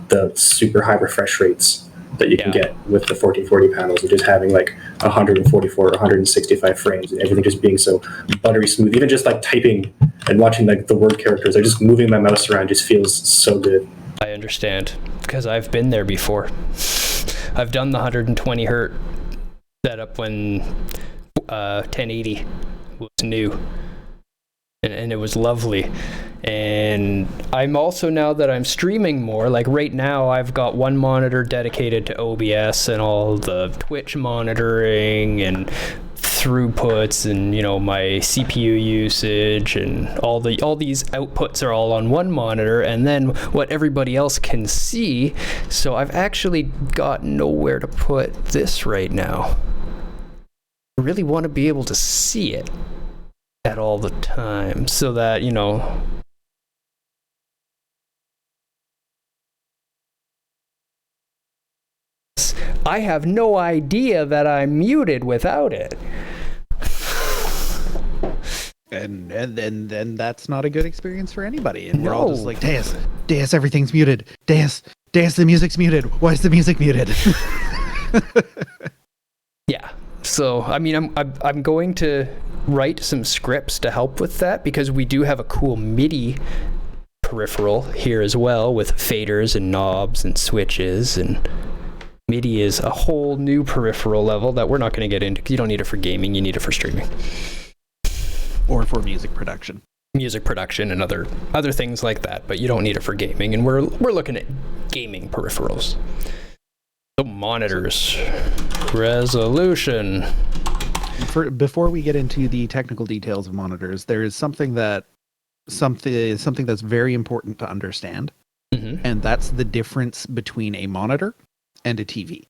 the super high refresh rates that you can get with the 1440 panels, and just having like 144, 165 frames, and everything just being so buttery smooth. Even just like typing and watching like the word characters, or just moving my mouse around just feels so good. I understand, because I've been there before. I've done the 120 hertz setup when 1080 was new, and it was lovely. And I'm also, now that I'm streaming more, like right now I've got one monitor dedicated to OBS and all the Twitch monitoring and throughputs, and you know, my CPU usage, and all these outputs are all on one monitor, and then what everybody else can see. So I've actually got nowhere to put this right now. I really want to be able to see it at all the time, so that, you know, I have no idea that I'm muted without it. And then that's not a good experience for anybody. And we're No. all just like, Deus, everything's muted. Deus, the music's muted. Why is the music muted? Yeah. So, I mean, I'm going to write some scripts to help with that, because we do have a cool MIDI peripheral here as well, with faders and knobs and switches, and MIDI is a whole new peripheral level that we're not going to get into, because you don't need it for gaming, you need it for streaming. Or for music production. Music production and other things like that, but you don't need it for gaming, and we're looking at gaming peripherals. So monitors, resolution. Before we get into the technical details of monitors, there is something that's very important to understand, and that's the difference between a monitor and a TV.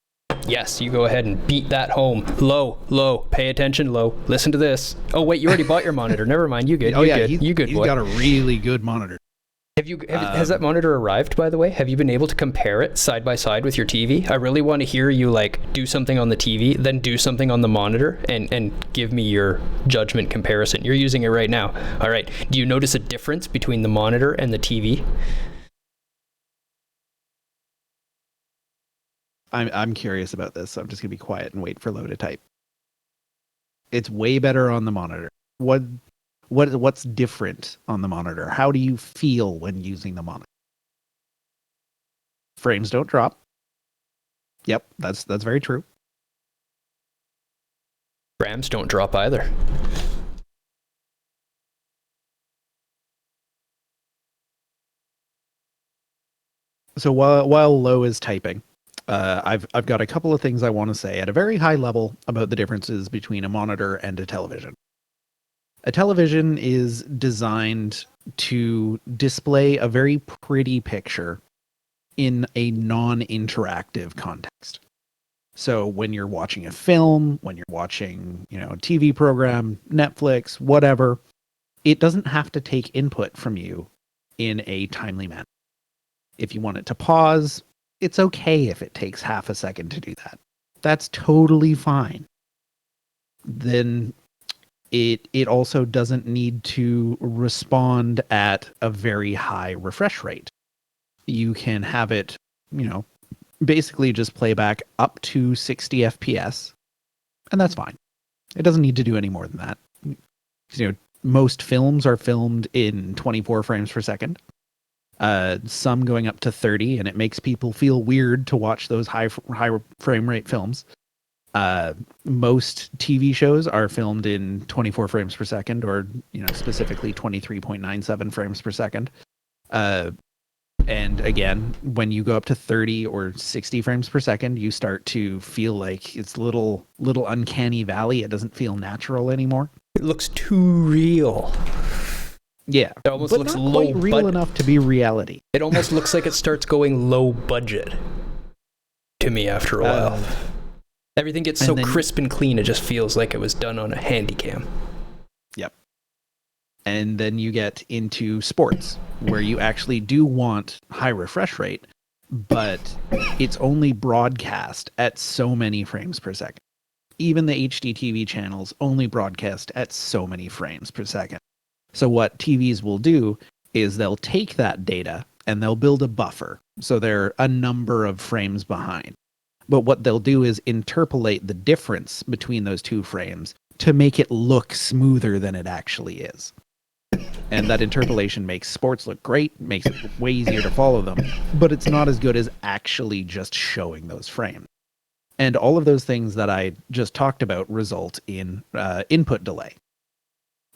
Yes, you go ahead and beat that home. Low, pay attention, low. Listen to this. Oh wait, you already bought your monitor. Never mind, you good. You good he's boy. got a really good monitor. Has that monitor arrived, by the way? Have you been able to compare it side by side with your TV? I really want to hear you like do something on the TV, then do something on the monitor, and give me your judgment comparison. You're using it right now. All right. Do you notice a difference between the monitor and the TV? I'm curious about this, so I'm just gonna be quiet and wait for Lo to type. It's way better on the monitor. What's different on the monitor? How do you feel when using the monitor? Frames don't drop. Yep, that's very true. Rams don't drop either. So while Lo is typing, I've got a couple of things I want to say at a very high level about the differences between a monitor and a television. A television is designed to display a very pretty picture in a non-interactive context. So when you're watching a film, when you're watching, a TV program, Netflix, whatever, it doesn't have to take input from you in a timely manner. If you want it to pause, it's okay if it takes half a second to do that. That's totally fine. Then it also doesn't need to respond at a very high refresh rate. You can have it, basically just play back up to 60 FPS, and that's fine. It doesn't need to do any more than that. Most films are filmed in 24 frames per second. Some going up to 30, and it makes people feel weird to watch those high frame rate films. Most TV shows are filmed in 24 frames per second, or specifically 23.97 frames per second. And again, when you go up to 30 or 60 frames per second, you start to feel like it's little uncanny valley. It doesn't feel natural anymore. It looks too real. Yeah, it almost but looks not low quite real enough to be reality. It almost looks like it starts going low budget to me after a while. Everything gets so crisp and clean, it just feels like it was done on a Handycam. Yep. And then you get into sports, where you actually do want high refresh rate, but it's only broadcast at so many frames per second. Even the HD TV channels only broadcast at so many frames per second. So what TVs will do is they'll take that data and they'll build a buffer. So they're a number of frames behind. But what they'll do is interpolate the difference between those two frames to make it look smoother than it actually is. And that interpolation makes sports look great, makes it way easier to follow them, but it's not as good as actually just showing those frames. And all of those things that I just talked about result in input delay.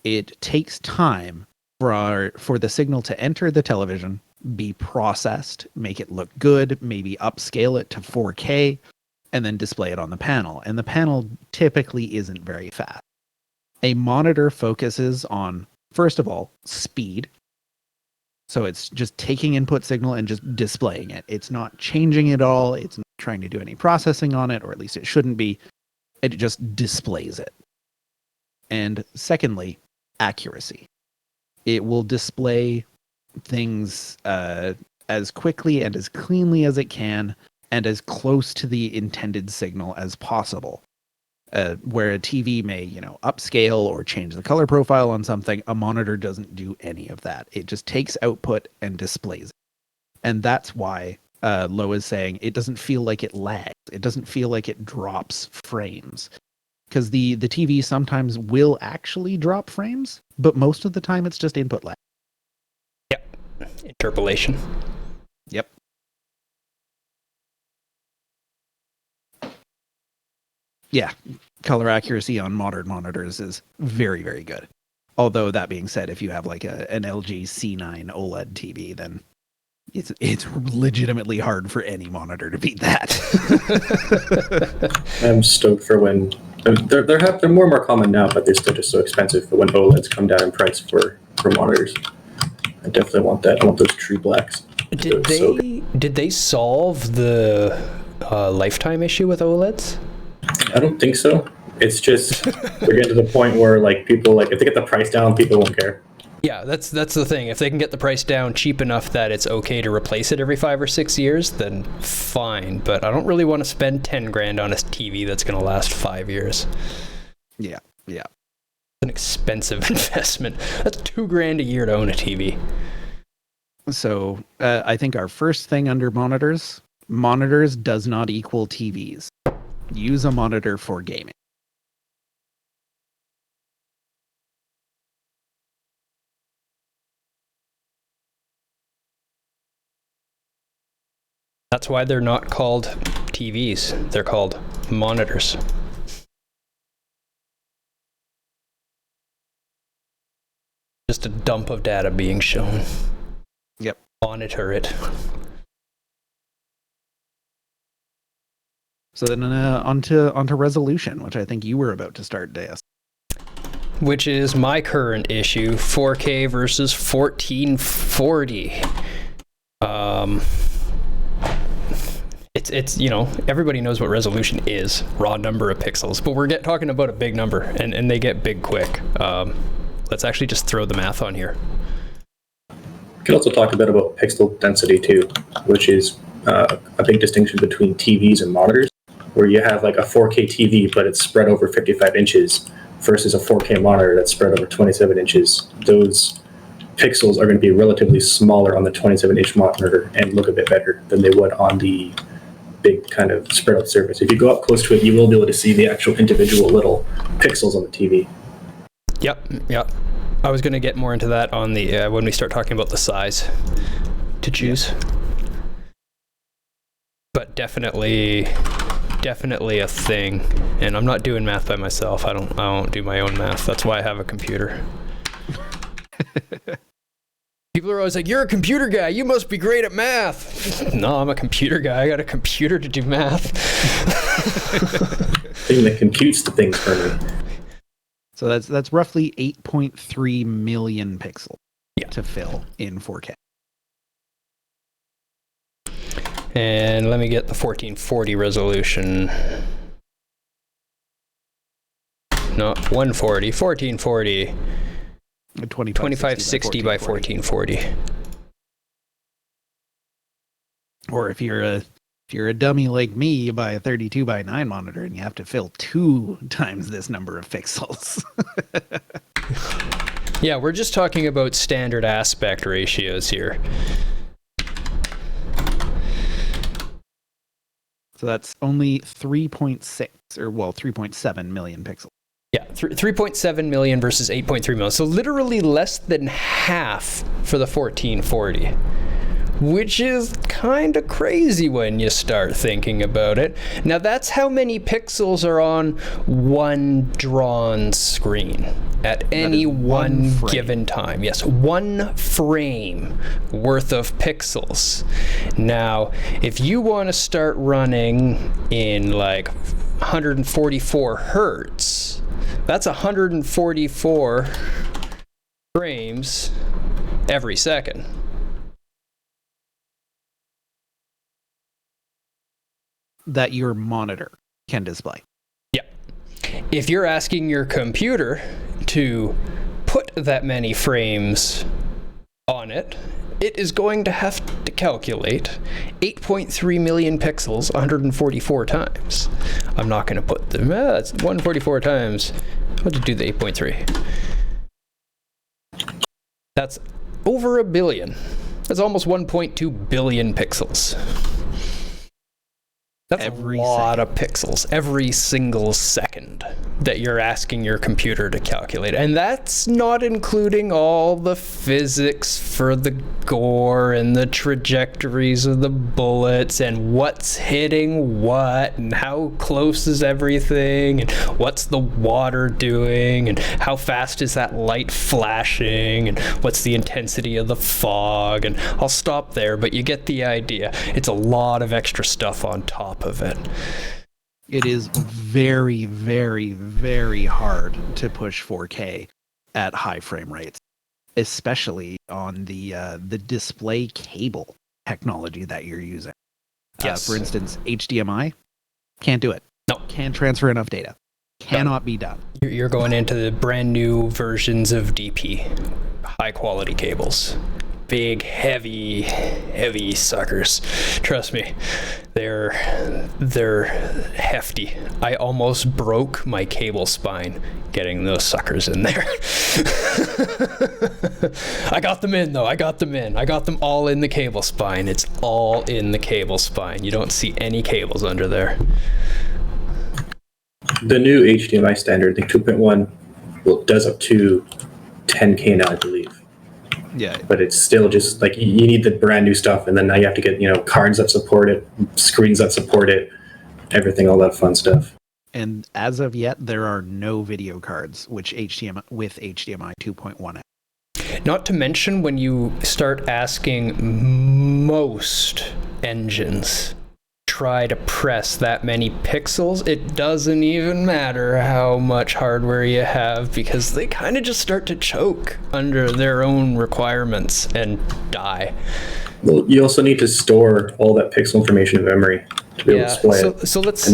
It takes time for the signal to enter the television, be processed, make it look good, maybe upscale it to 4K, and then display it on the panel. And the panel typically isn't very fast. A monitor focuses on, first of all, speed. So it's just taking input signal and just displaying it. It's not changing it all. It's not trying to do any processing on it, or at least it shouldn't be. It just displays it. And secondly, accuracy. It will display things as quickly and as cleanly as it can, and as close to the intended signal as possible. Where a TV may, upscale or change the color profile on something, a monitor doesn't do any of that. It just takes output and displays it. And that's why Lo is saying it doesn't feel like it lags. It doesn't feel like it drops frames. Because the TV sometimes will actually drop frames, but most of the time it's just input lag. Yep. Interpolation. Yep. Yeah, color accuracy on modern monitors is very, very good. Although that being said, if you have like an LG C9 OLED TV, then it's legitimately hard for any monitor to beat that. I'm stoked for when they're more and more common now, but they're still just so expensive. But when OLEDs come down in price for monitors, I definitely want that. I want those true blacks. Did they solve the lifetime issue with OLEDs? I don't think so. It's just they're getting to the point where like people if they get the price down, people won't care. Yeah, that's the thing. If they can get the price down cheap enough that it's okay to replace it every 5 or 6 years, then fine. But I don't really want to spend $10,000 on a TV that's going to last 5 years. Yeah. It's an expensive investment. That's $2,000 a year to own a TV. So I think our first thing under monitors does not equal TVs. Use a monitor for gaming. That's why they're not called TVs. They're called monitors. Just a dump of data being shown. Yep. Monitor it. So then onto resolution, which I think you were about to start, Deus. which is my current issue, 4K versus 1440. It's everybody knows what resolution is, raw number of pixels, but we're talking about a big number, and they get big quick. Let's actually just throw the math on here. We can also talk a bit about pixel density too, which is a big distinction between TVs and monitors, where you have like a 4K TV, but it's spread over 55 inches versus a 4K monitor that's spread over 27 inches. Those pixels are going to be relatively smaller on the 27-inch monitor and look a bit better than they would on the big kind of spread out surface. If you go up close to it, you will be able to see the actual individual little pixels on the TV. Yep. I was going to get more into that on the when we start talking about the size to choose. But definitely a thing. And I'm not doing math by myself. I don't do my own math. That's why I have a computer. People are always like, "You're a computer guy. You must be great at math." No, I'm a computer guy. I got a computer to do math. Thing that computes the things for me. So that's roughly 8.3 million pixels to fill in 4K. And let me get the 1440 resolution. Not 140, 1440. 2560 by 1440. Or if you're a dummy like me, you buy a 32 by 9 monitor and you have to fill 2 times this number of pixels. Yeah, we're just talking about standard aspect ratios here. So that's only 3.6 or 3.7 million pixels. Yeah, 3.7 million versus 8.3 million. So literally less than half for the 1440, which is kind of crazy when you start thinking about it. Now that's how many pixels are on one drawn screen at any one given time. Yes, one frame worth of pixels. Now, if you want to start running in like 144 hertz, that's 144 frames every second. That your monitor can display. Yeah. If you're asking your computer to put that many frames on it, it is going to have to calculate 8.3 million pixels 144 times. I'm not going to put them, that's 144 times. I'll just do the 8.3. That's over a billion. That's almost 1.2 billion pixels. That's a lot of pixels every single second that you're asking your computer to calculate. And that's not including all the physics for the gore and the trajectories of the bullets and what's hitting what and how close is everything and what's the water doing and how fast is that light flashing and what's the intensity of the fog. And I'll stop there, but you get the idea. It's a lot of extra stuff on top of it. It is very, very, very hard to push 4K at high frame rates, especially on the display cable technology that you're using. Yes. For instance, HDMI can't do it. No. Can't transfer enough data. Cannot be done. You're going into the brand new versions of DP, high quality cables. Big, heavy suckers. Trust me, they're hefty. I almost broke my cable spine getting those suckers in there. I got them in though. I got them all in the cable spine. It's all in the cable spine. You don't see any cables under there. The new HDMI standard, the 2.1, does up to 10K now, I believe. Yeah. But it's still just like you need the brand new stuff, and then now you have to get cards that support it, screens that support it, everything, all that fun stuff. And as of yet, there are no video cards with HDMI 2.1. Not to mention when you start asking most engines, try to press that many pixels, it doesn't even matter how much hardware you have, because they kind of just start to choke under their own requirements and die. Well, you also need to store all that pixel information in memory to be able to display it. So let's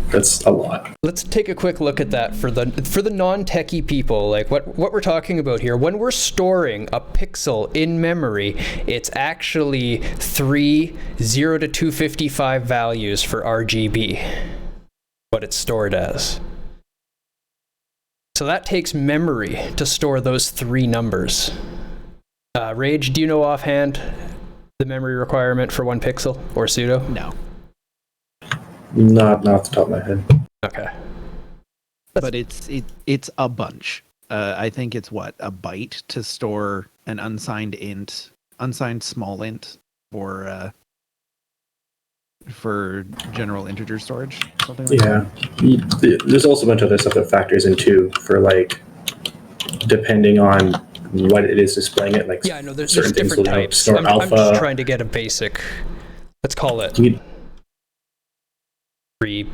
that's a lot. Let's take a quick look at that for the non-techie people. Like what we're talking about here. When we're storing a pixel in memory, it's actually 3 0 to 255 values for RGB. What it's stored as. So that takes memory to store those 3 numbers. Rage, do you know offhand the memory requirement for 1 pixel or pseudo? No. Not off the top of my head. Okay. But it's a bunch. I think it's a byte to store an unsigned small int for general integer storage, something like that. Yeah. There's also a bunch of other stuff that factors in too, for like depending on what it is displaying it. Like yeah, I know there's certain different things will, types. store I'm alpha. just trying to get a basic. Let's call it 3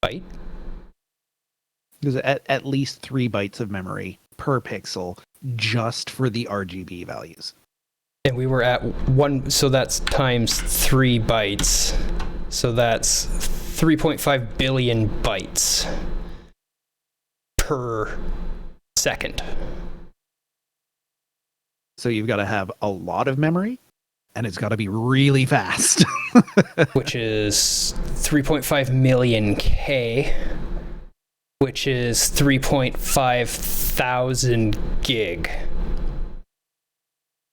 byte. There's at least 3 bytes of memory per pixel just for the RGB values. And we were at 1, so that's times 3 bytes. So that's 3.5 billion bytes per second. So you've got to have a lot of memory, and it's got to be really fast. Which is 3.5 million K, which is 3.5 thousand gig.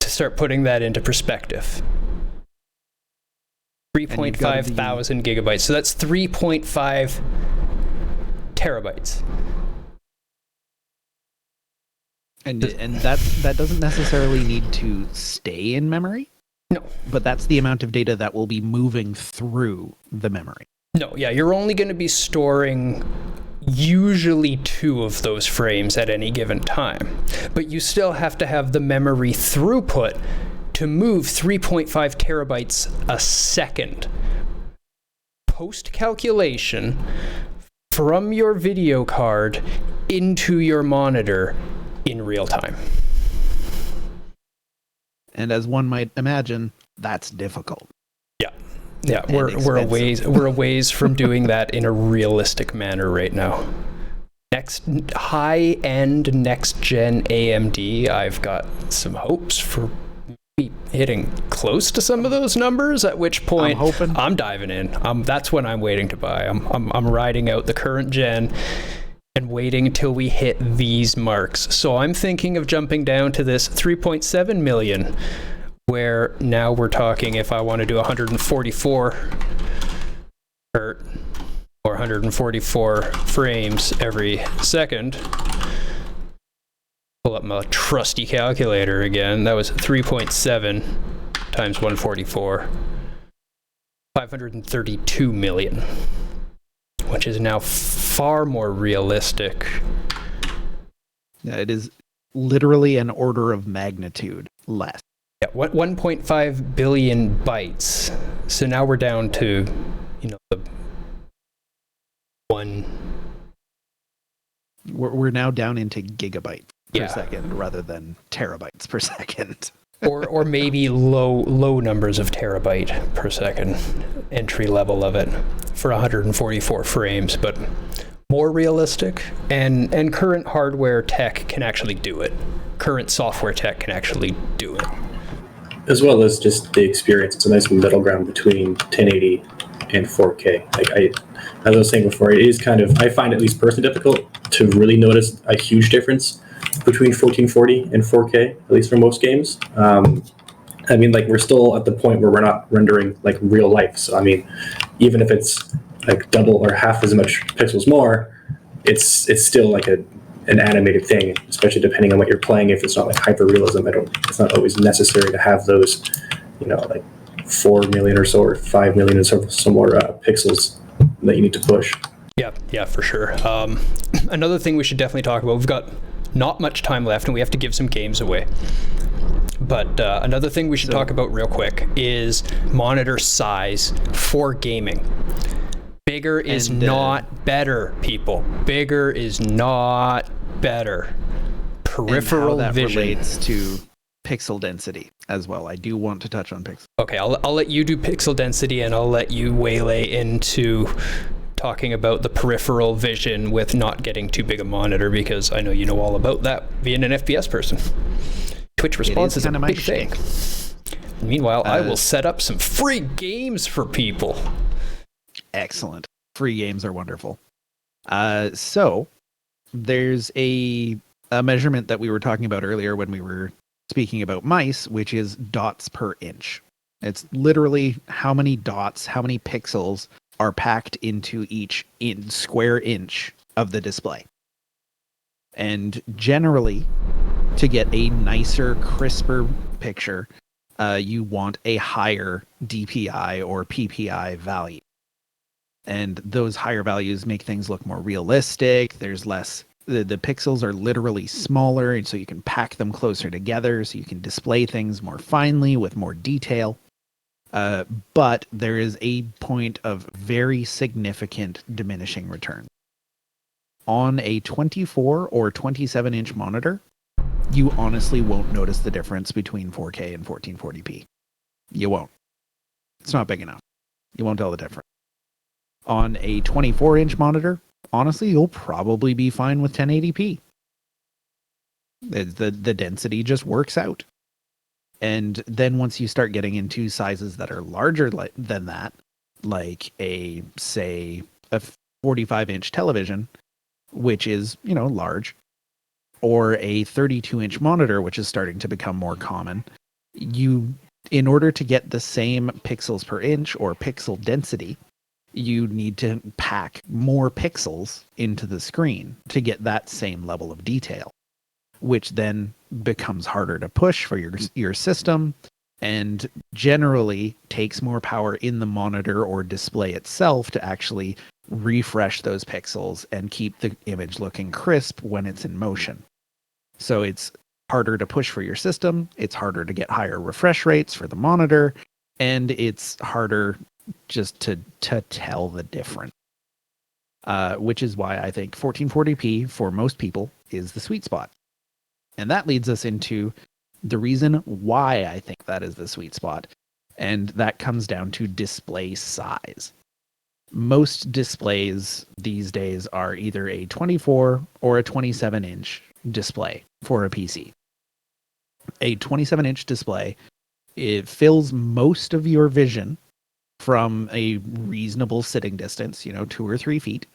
To start putting that into perspective. 3.5 thousand gigabytes. So that's 3.5 terabytes. And that doesn't necessarily need to stay in memory. No. But that's the amount of data that will be moving through the memory. No, yeah, you're only going to be storing usually 2 of those frames at any given time. But you still have to have the memory throughput to move 3.5 terabytes a second. Post-calculation from your video card into your monitor in real time. And as one might imagine, that's difficult. Yeah, we're a ways from doing that in a realistic manner right now. Next high-end next-gen AMD, I've got some hopes for me hitting close to some of those numbers. At which point, I'm diving in. That's when I'm waiting to buy. I'm riding out the current gen and waiting until we hit these marks. So I'm thinking of jumping down to this 3.7 million. Where now we're talking if I want to do 144 hertz or 144 frames every second. Pull up my trusty calculator again. That was 3.7 times 144. 532 million. Which is now far more realistic. Yeah, it is literally an order of magnitude less. Yeah, 1.5 billion bytes. So now we're down to, the one. We're now down into gigabytes per second rather than terabytes per second. or maybe low numbers of terabyte per second, entry level of it for 144 frames, but more realistic. And current hardware tech can actually do it. Current software tech can actually do it. As well as just the experience. It's a nice middle ground between 1080 and 4K. As I was saying before, it is I find it at least personally difficult to really notice a huge difference between 1440 and 4K, at least for most games. We're still at the point where we're not rendering real life. So, even if it's double or half as much pixels more, it's still an animated thing, especially depending on what you're playing. If it's not hyper realism, it's not always necessary to have those, 4 million or so, or 5 million or so more pixels that you need to push. Yeah, for sure. Another thing we should definitely talk about, we've got not much time left and we have to give some games away. But another thing we should talk about real quick is monitor size for gaming. Bigger is not better, people. Bigger is not better. Peripheral and how that vision relates to pixel density as well. I do want to touch on pixel. Okay, I'll let you do pixel density, and I'll let you waylay into talking about the peripheral vision with not getting too big a monitor, because I know you know all about that being an FPS person. Twitch response is a big thing. Meanwhile, I will set up some free games for people. Excellent. Free games are wonderful. So there's a measurement that we were talking about earlier when we were speaking about mice, which is dots per inch. It's literally how many dots, how many pixels are packed into each square inch of the display. And generally, to get a nicer, crisper picture, you want a higher DPI or PPI value. And those higher values make things look more realistic. There's less, the pixels are literally smaller, and so you can pack them closer together, so you can display things more finely with more detail. But there is a point of very significant diminishing return. On a 24 or 27 inch monitor, you honestly won't notice the difference between 4K and 1440p. You won't. It's not big enough. You won't tell the difference. On a 24 inch monitor, honestly, you'll probably be fine with 1080p. The density just works out. And then once you start getting into sizes that are larger than that, like say a 45 inch television, which is, large, or a 32 inch monitor, which is starting to become more common, in order to get the same pixels per inch or pixel density, you need to pack more pixels into the screen to get that same level of detail, which then becomes harder to push for your system, and generally takes more power in the monitor or display itself to actually refresh those pixels and keep the image looking crisp when it's in motion. So it's harder to push for your system, it's harder to get higher refresh rates for the monitor, and it's harder just to tell the difference. Which is why I think 1440p for most people is the sweet spot. And that leads us into the reason why I think that is the sweet spot. And that comes down to display size. Most displays these days are either a 24 or a 27 inch display for a PC. A 27 inch display, it fills most of your vision from a reasonable sitting distance, 2 or 3 feet,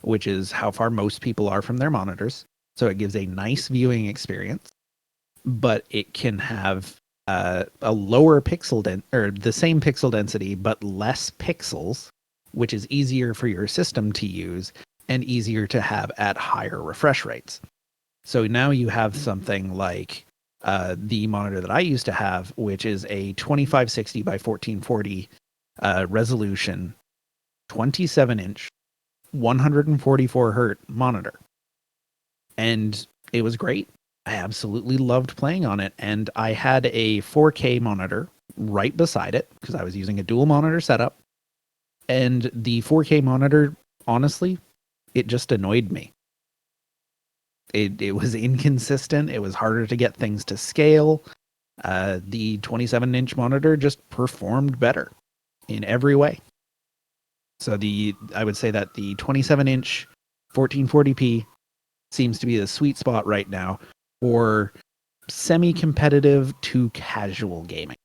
which is how far most people are from their monitors. So it gives a nice viewing experience, but it can have a lower or the same pixel density, but less pixels, which is easier for your system to use and easier to have at higher refresh rates. So now you have something like the monitor that I used to have, which is a 2560 by 1440 resolution, 27 inch, 144 hertz monitor. And it was great. I absolutely loved playing on it. And I had a 4K monitor right beside it because I was using a dual monitor setup. And the 4K monitor, honestly, it just annoyed me. It was inconsistent. It was harder to get things to scale. The 27 inch monitor just performed better in every way. So I would say that the 27 inch 1440p seems to be the sweet spot right now for semi-competitive to casual gaming.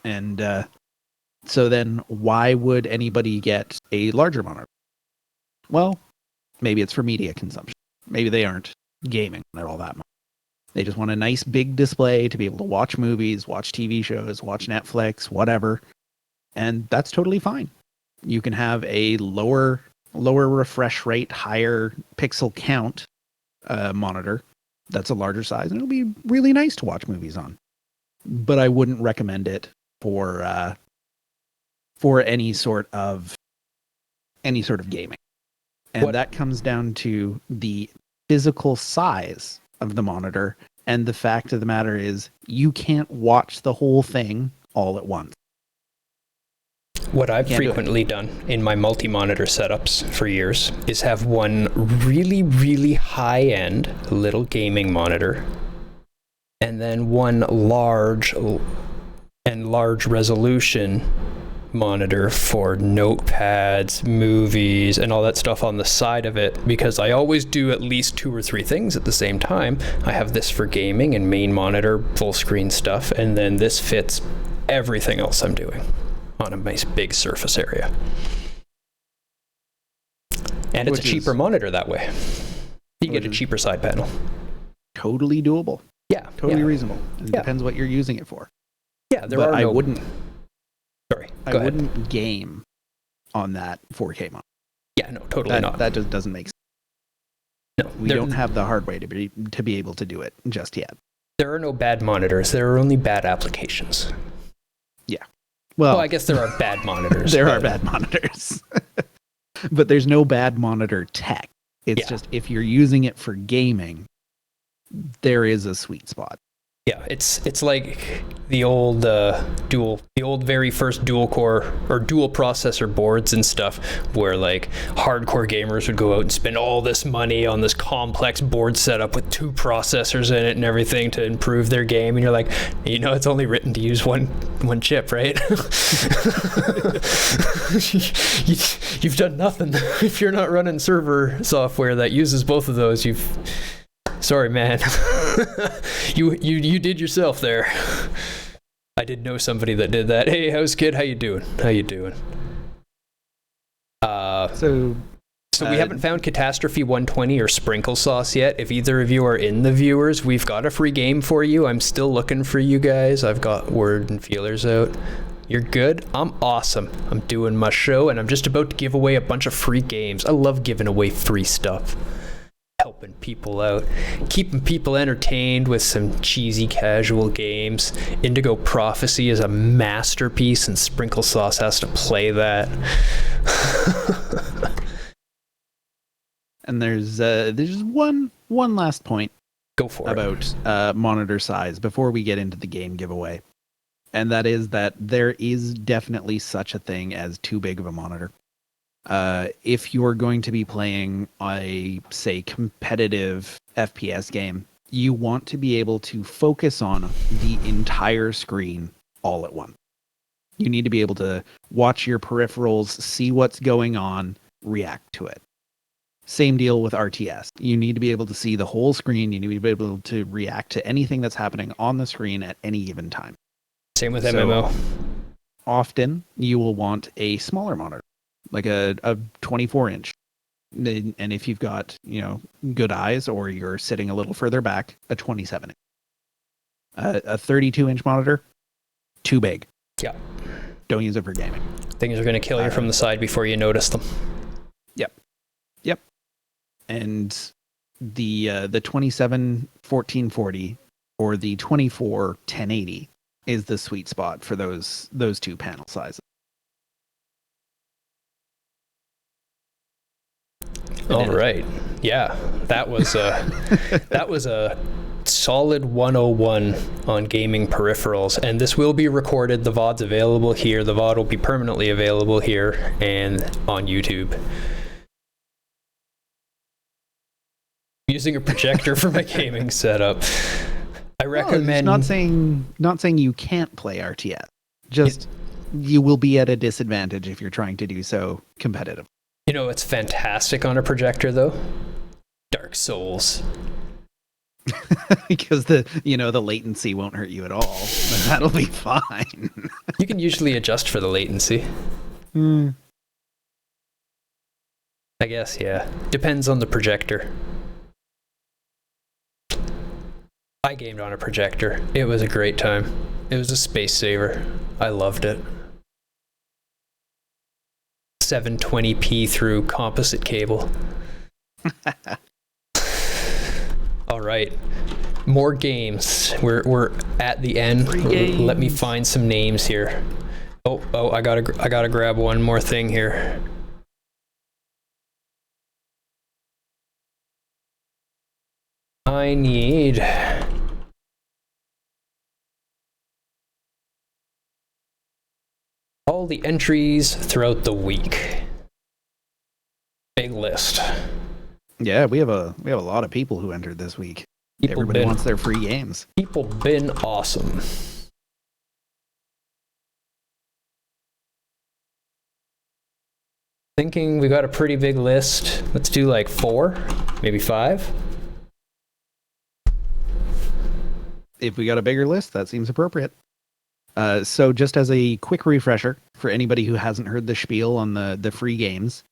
And so then why would anybody get a larger monitor? Well, maybe it's for media consumption. Maybe they aren't gaming at all that much. They just want a nice big display to be able to watch movies, watch TV shows, watch Netflix, whatever. And that's totally fine. You can have a lower refresh rate, higher pixel count monitor that's a larger size, and it'll be really nice to watch movies on. But I wouldn't recommend it for any sort of gaming. And that comes down to the physical size of the monitor And the fact of the matter is, you can't watch the whole thing all at once. What I've Can't do it. frequently done in my multi-monitor setups for years is have one really, really high-end little gaming monitor, and then one large resolution monitor for notepads, movies, and all that stuff on the side of it, because I always do at least 2 or 3 things at the same time. I have this for gaming and main monitor, full screen stuff, and then this fits everything else I'm doing on a nice big surface area. And it's a cheaper monitor that way. You get a cheaper side panel. Totally doable. Yeah. Totally yeah. reasonable. It depends what you're using it for. Yeah, there but are I no... wouldn't. Sorry, I go ahead. wouldn't game on that 4K monitor. Yeah, no, totally not. That just doesn't make sense. No, We don't have the hardware to be able to do it just yet. There are no bad monitors. There are only bad applications. Yeah. Well, I guess there are bad monitors. there are bad monitors. But there's no bad monitor tech. It's just if you're using it for gaming, there is a sweet spot. Yeah, it's like the old very first dual core or dual processor boards and stuff, where like hardcore gamers would go out and spend all this money on this complex board setup with 2 processors in it and everything to improve their game, and you're like, it's only written to use one chip, right? You've done nothing if you're not running server software that uses both of those. Sorry, man. you did yourself there. I did know somebody that did that. Hey, house kid, how you doing? So we haven't found Catastrophe 120 or Sprinkle Sauce yet. If either of you are in the viewers, we've got a free game for you. I'm still looking for you guys. I've got word and feelers out. You're good? I'm awesome. I'm doing my show, and I'm just about to give away a bunch of free games. I love giving away free stuff. Helping people out, keeping people entertained with some cheesy casual games. Indigo Prophecy is a masterpiece, and Sprinkle Sauce has to play that. And there's one last point. Go for about monitor size before we get into the game giveaway, and that is that there is definitely such a thing as too big of a monitor. If you're going to be playing a, say, competitive FPS game, you want to be able to focus on the entire screen all at once. You need to be able to watch your peripherals, see what's going on, react to it. Same deal with RTS. You need to be able to see the whole screen. You need to be able to react to anything that's happening on the screen at any given time. Same with MMO. Often, you will want a smaller monitor, like a 24-inch. And if you've got, good eyes, or you're sitting a little further back, a 27-inch. A 32-inch monitor, too big. Yeah. Don't use it for gaming. Things are going to kill you from the side before you notice them. Yep. And the 27 1440 or the 24 1080 is the sweet spot for those 2 panel sizes. All right. Yeah, that was a solid 101 on gaming peripherals, and this will be recorded. The VOD's available here. The VOD will be permanently available here and on YouTube. Using a projector for my gaming setup. I recommend not saying you can't play RTS. Just you will be at a disadvantage if you're trying to do so competitive. It's fantastic on a projector though. Dark Souls. Because the latency won't hurt you at all. That'll be fine. You can usually adjust for the latency. I guess, yeah. Depends on the projector. I gamed on a projector. It was a great time. It was a space saver. I loved it. 720p through composite cable. All right. More games. We're at the end. Let me find some names here. Oh, I gotta grab one more thing here. all the entries throughout the week. Big list. Yeah, we have a lot of people who entered this week. People Everybody wants their free games. People been awesome. Thinking we got a pretty big list. Let's do like 4, maybe 5. If we got a bigger list, that seems appropriate. So just as a quick refresher for anybody who hasn't heard the spiel on the free games,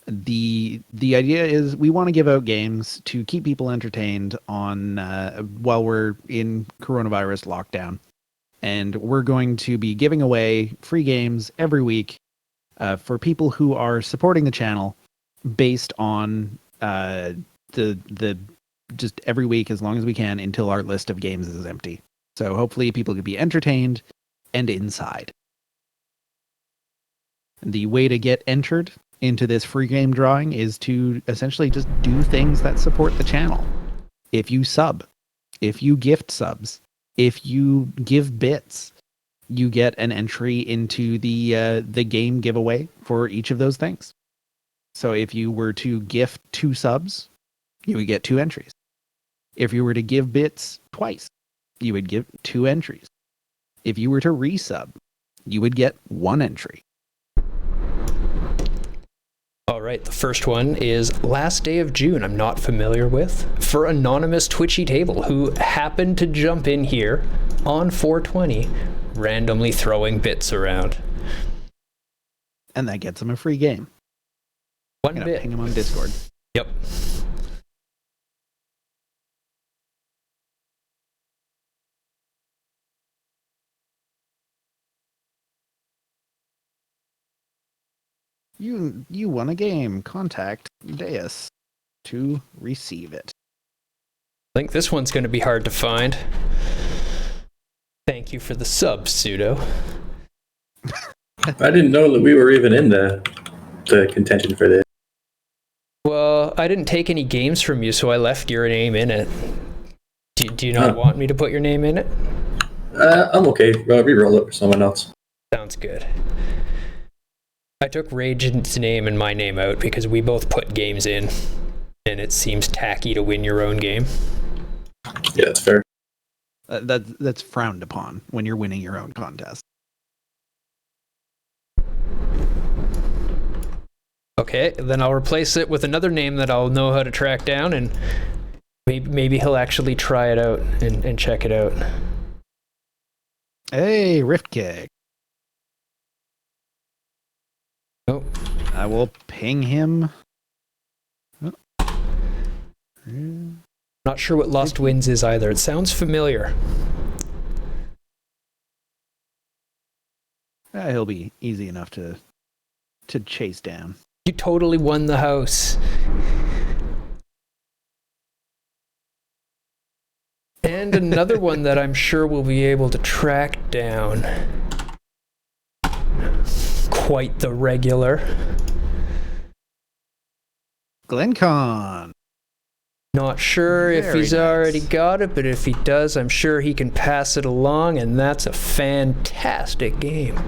the idea is we want to give out games to keep people entertained on while we're in coronavirus lockdown. And we're going to be giving away free games every week for people who are supporting the channel based on the just every week as long as we can until our list of games is empty. So hopefully people can be entertained and inside. The way to get entered into this free game drawing is to essentially just do things that support the channel. If you sub, if you gift subs, if you give bits, you get an entry into the game giveaway for each of those things. So if you were to gift 2 subs, you would get 2 entries. If you were to give bits twice, you would give 2 entries. If you were to resub, you would get 1 entry. All right, the first one is Last Day of June. I'm not familiar with. For Anonymous Twitchy Table, who happened to jump in here on 420, randomly throwing bits around. And that gets them a free game. 1 Gonna bit. ping them on Discord. Yep. You won a game. Contact Deus to receive it. I think this one's going to be hard to find. Thank you for the sub, Pseudo. I didn't know that we were even in the contention for this. Well, I didn't take any games from you, so I left your name in it. Do you not want me to put your name in it? I'm okay. Reroll it for someone else. Sounds good. I took Rage's name and my name out because we both put games in, and it seems tacky to win your own game. Yeah, that's fair. That's frowned upon when you're winning your own contest. Okay, then I'll replace it with another name that I'll know how to track down, and maybe he'll actually try it out and check it out. Hey, Rift Kick. Oh. I will ping him. Not sure what Lost Winds is either. It sounds familiar. He'll be easy enough to chase down. You totally won the house. And another one that I'm sure we'll be able to track down. Quite the regular. GlenCon. Not sure if Very he's nice. already got it, but if he does, I'm sure he can pass it along, and that's a fantastic game.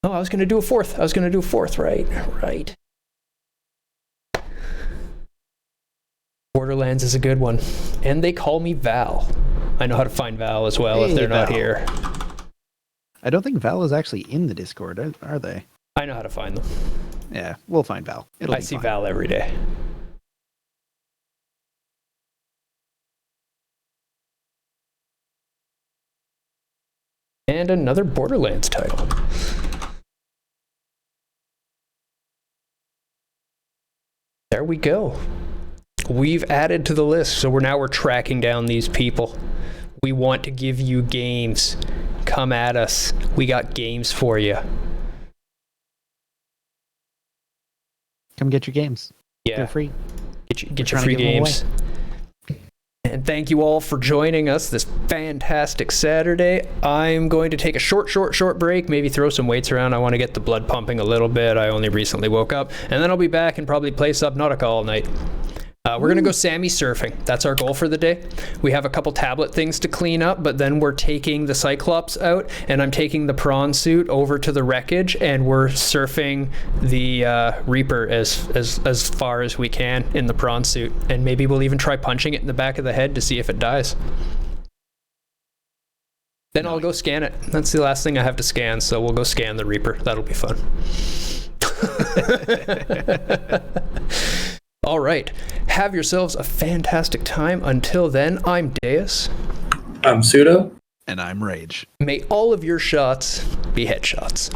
Oh, I was going to do a fourth. Right. Borderlands is a good one. And they call me Val. I know how to find Val as well if Hey, they're not Val. here. I don't think Val is actually in the Discord, are they? I know how to find them. Yeah, we'll find Val. It'll I be see fine. Val every day. And another Borderlands title. There we go. We've added to the list, so we're tracking down these people. We want to give you games. Come at us. We got games for you. Come get your games. Yeah. They're free. Get your trying to free give them away. games. And thank you all for joining us this fantastic Saturday. I'm going to take a short break, maybe throw some weights around. I want to get the blood pumping a little bit. I only recently woke up. And then I'll be back and probably play Subnautica all night. We're going to go Sammy surfing. That's our goal for the day. We have a couple tablet things to clean up, but then we're taking the Cyclops out, and I'm taking the prawn suit over to the wreckage, and we're surfing the Reaper as far as we can in the prawn suit. And maybe we'll even try punching it in the back of the head to see if it dies. Then I'll go scan it. That's the last thing I have to scan, so we'll go scan the Reaper. That'll be fun. All right. Have yourselves a fantastic time. Until then, I'm Deus. I'm Pseudo. And I'm Rage. May all of your shots be headshots.